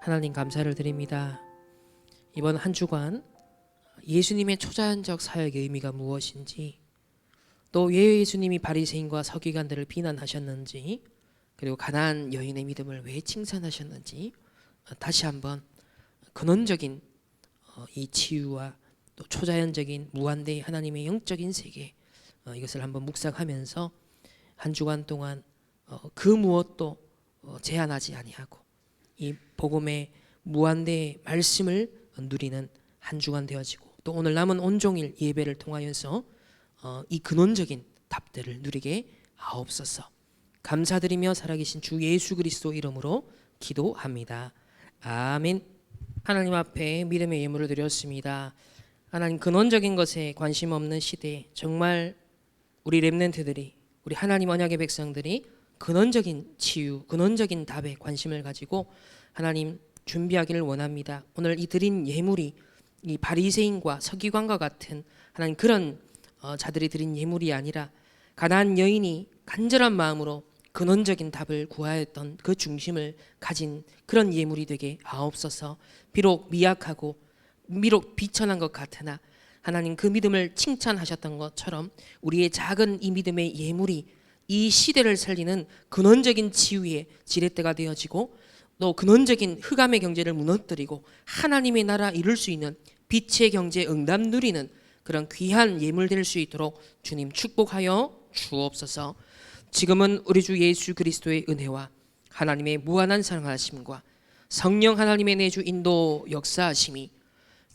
[SPEAKER 1] 하나님 감사를 드립니다. 이번 한 주간 예수님의 초자연적 사역의 의미가 무엇인지, 또 왜 예수님이 바리새인과 서기관들을 비난하셨는지, 그리고 가나안 여인의 믿음을 왜 칭찬하셨는지 다시 한번 근원적인 이 치유와 또 초자연적인 무한대의 하나님의 영적인 세계, 이것을 한번 묵상하면서 한 주간 동안 그 무엇도 제한하지 아니하고 이 복음의 무한대의 말씀을 누리는 한 주간 되어지고, 또 오늘 남은 온종일 예배를 통하여서 이 근원적인 답들을 누리게 하옵소서. 감사드리며 살아계신 주 예수 그리스도 이름으로 기도합니다. 아멘. 하나님 앞에 믿음의 예물을 드렸습니다. 하나님, 근원적인 것에 관심 없는 시대에 정말 우리 렘넌트들이, 우리 하나님 언약의 백성들이 근원적인 치유, 근원적인 답에 관심을 가지고 하나님 준비하기를 원합니다. 오늘 이 드린 예물이 이 바리새인과 서기관과 같은 하나님 그런 자들이 드린 예물이 아니라 가나안 여인이 간절한 마음으로 근원적인 답을 구하였던 그 중심을 가진 그런 예물이 되게 하옵소서. 비록 미약하고 비록 비천한 것 같으나 하나님 그 믿음을 칭찬하셨던 것처럼 우리의 작은 이 믿음의 예물이 이 시대를 살리는 근원적인 치유의 지렛대가 되어지고, 또 근원적인 흑암의 경제를 무너뜨리고 하나님의 나라 이룰 수 있는 빛의 경제 응답 누리는 그런 귀한 예물 될 수 있도록 주님 축복하여 주옵소서. 지금은 우리 주 예수 그리스도의 은혜와 하나님의 무한한 사랑하심과 성령 하나님의 내주 인도 역사하심이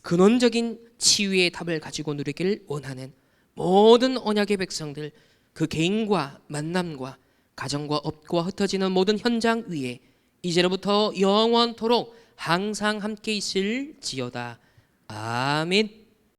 [SPEAKER 1] 근원적인 치유의 답을 가지고 누리길 원하는 모든 언약의 백성들, 그 개인과 만남과 가정과 업과 흩어지는 모든 현장 위에 이제로부터 영원토록 항상 함께 있을지어다. 아멘.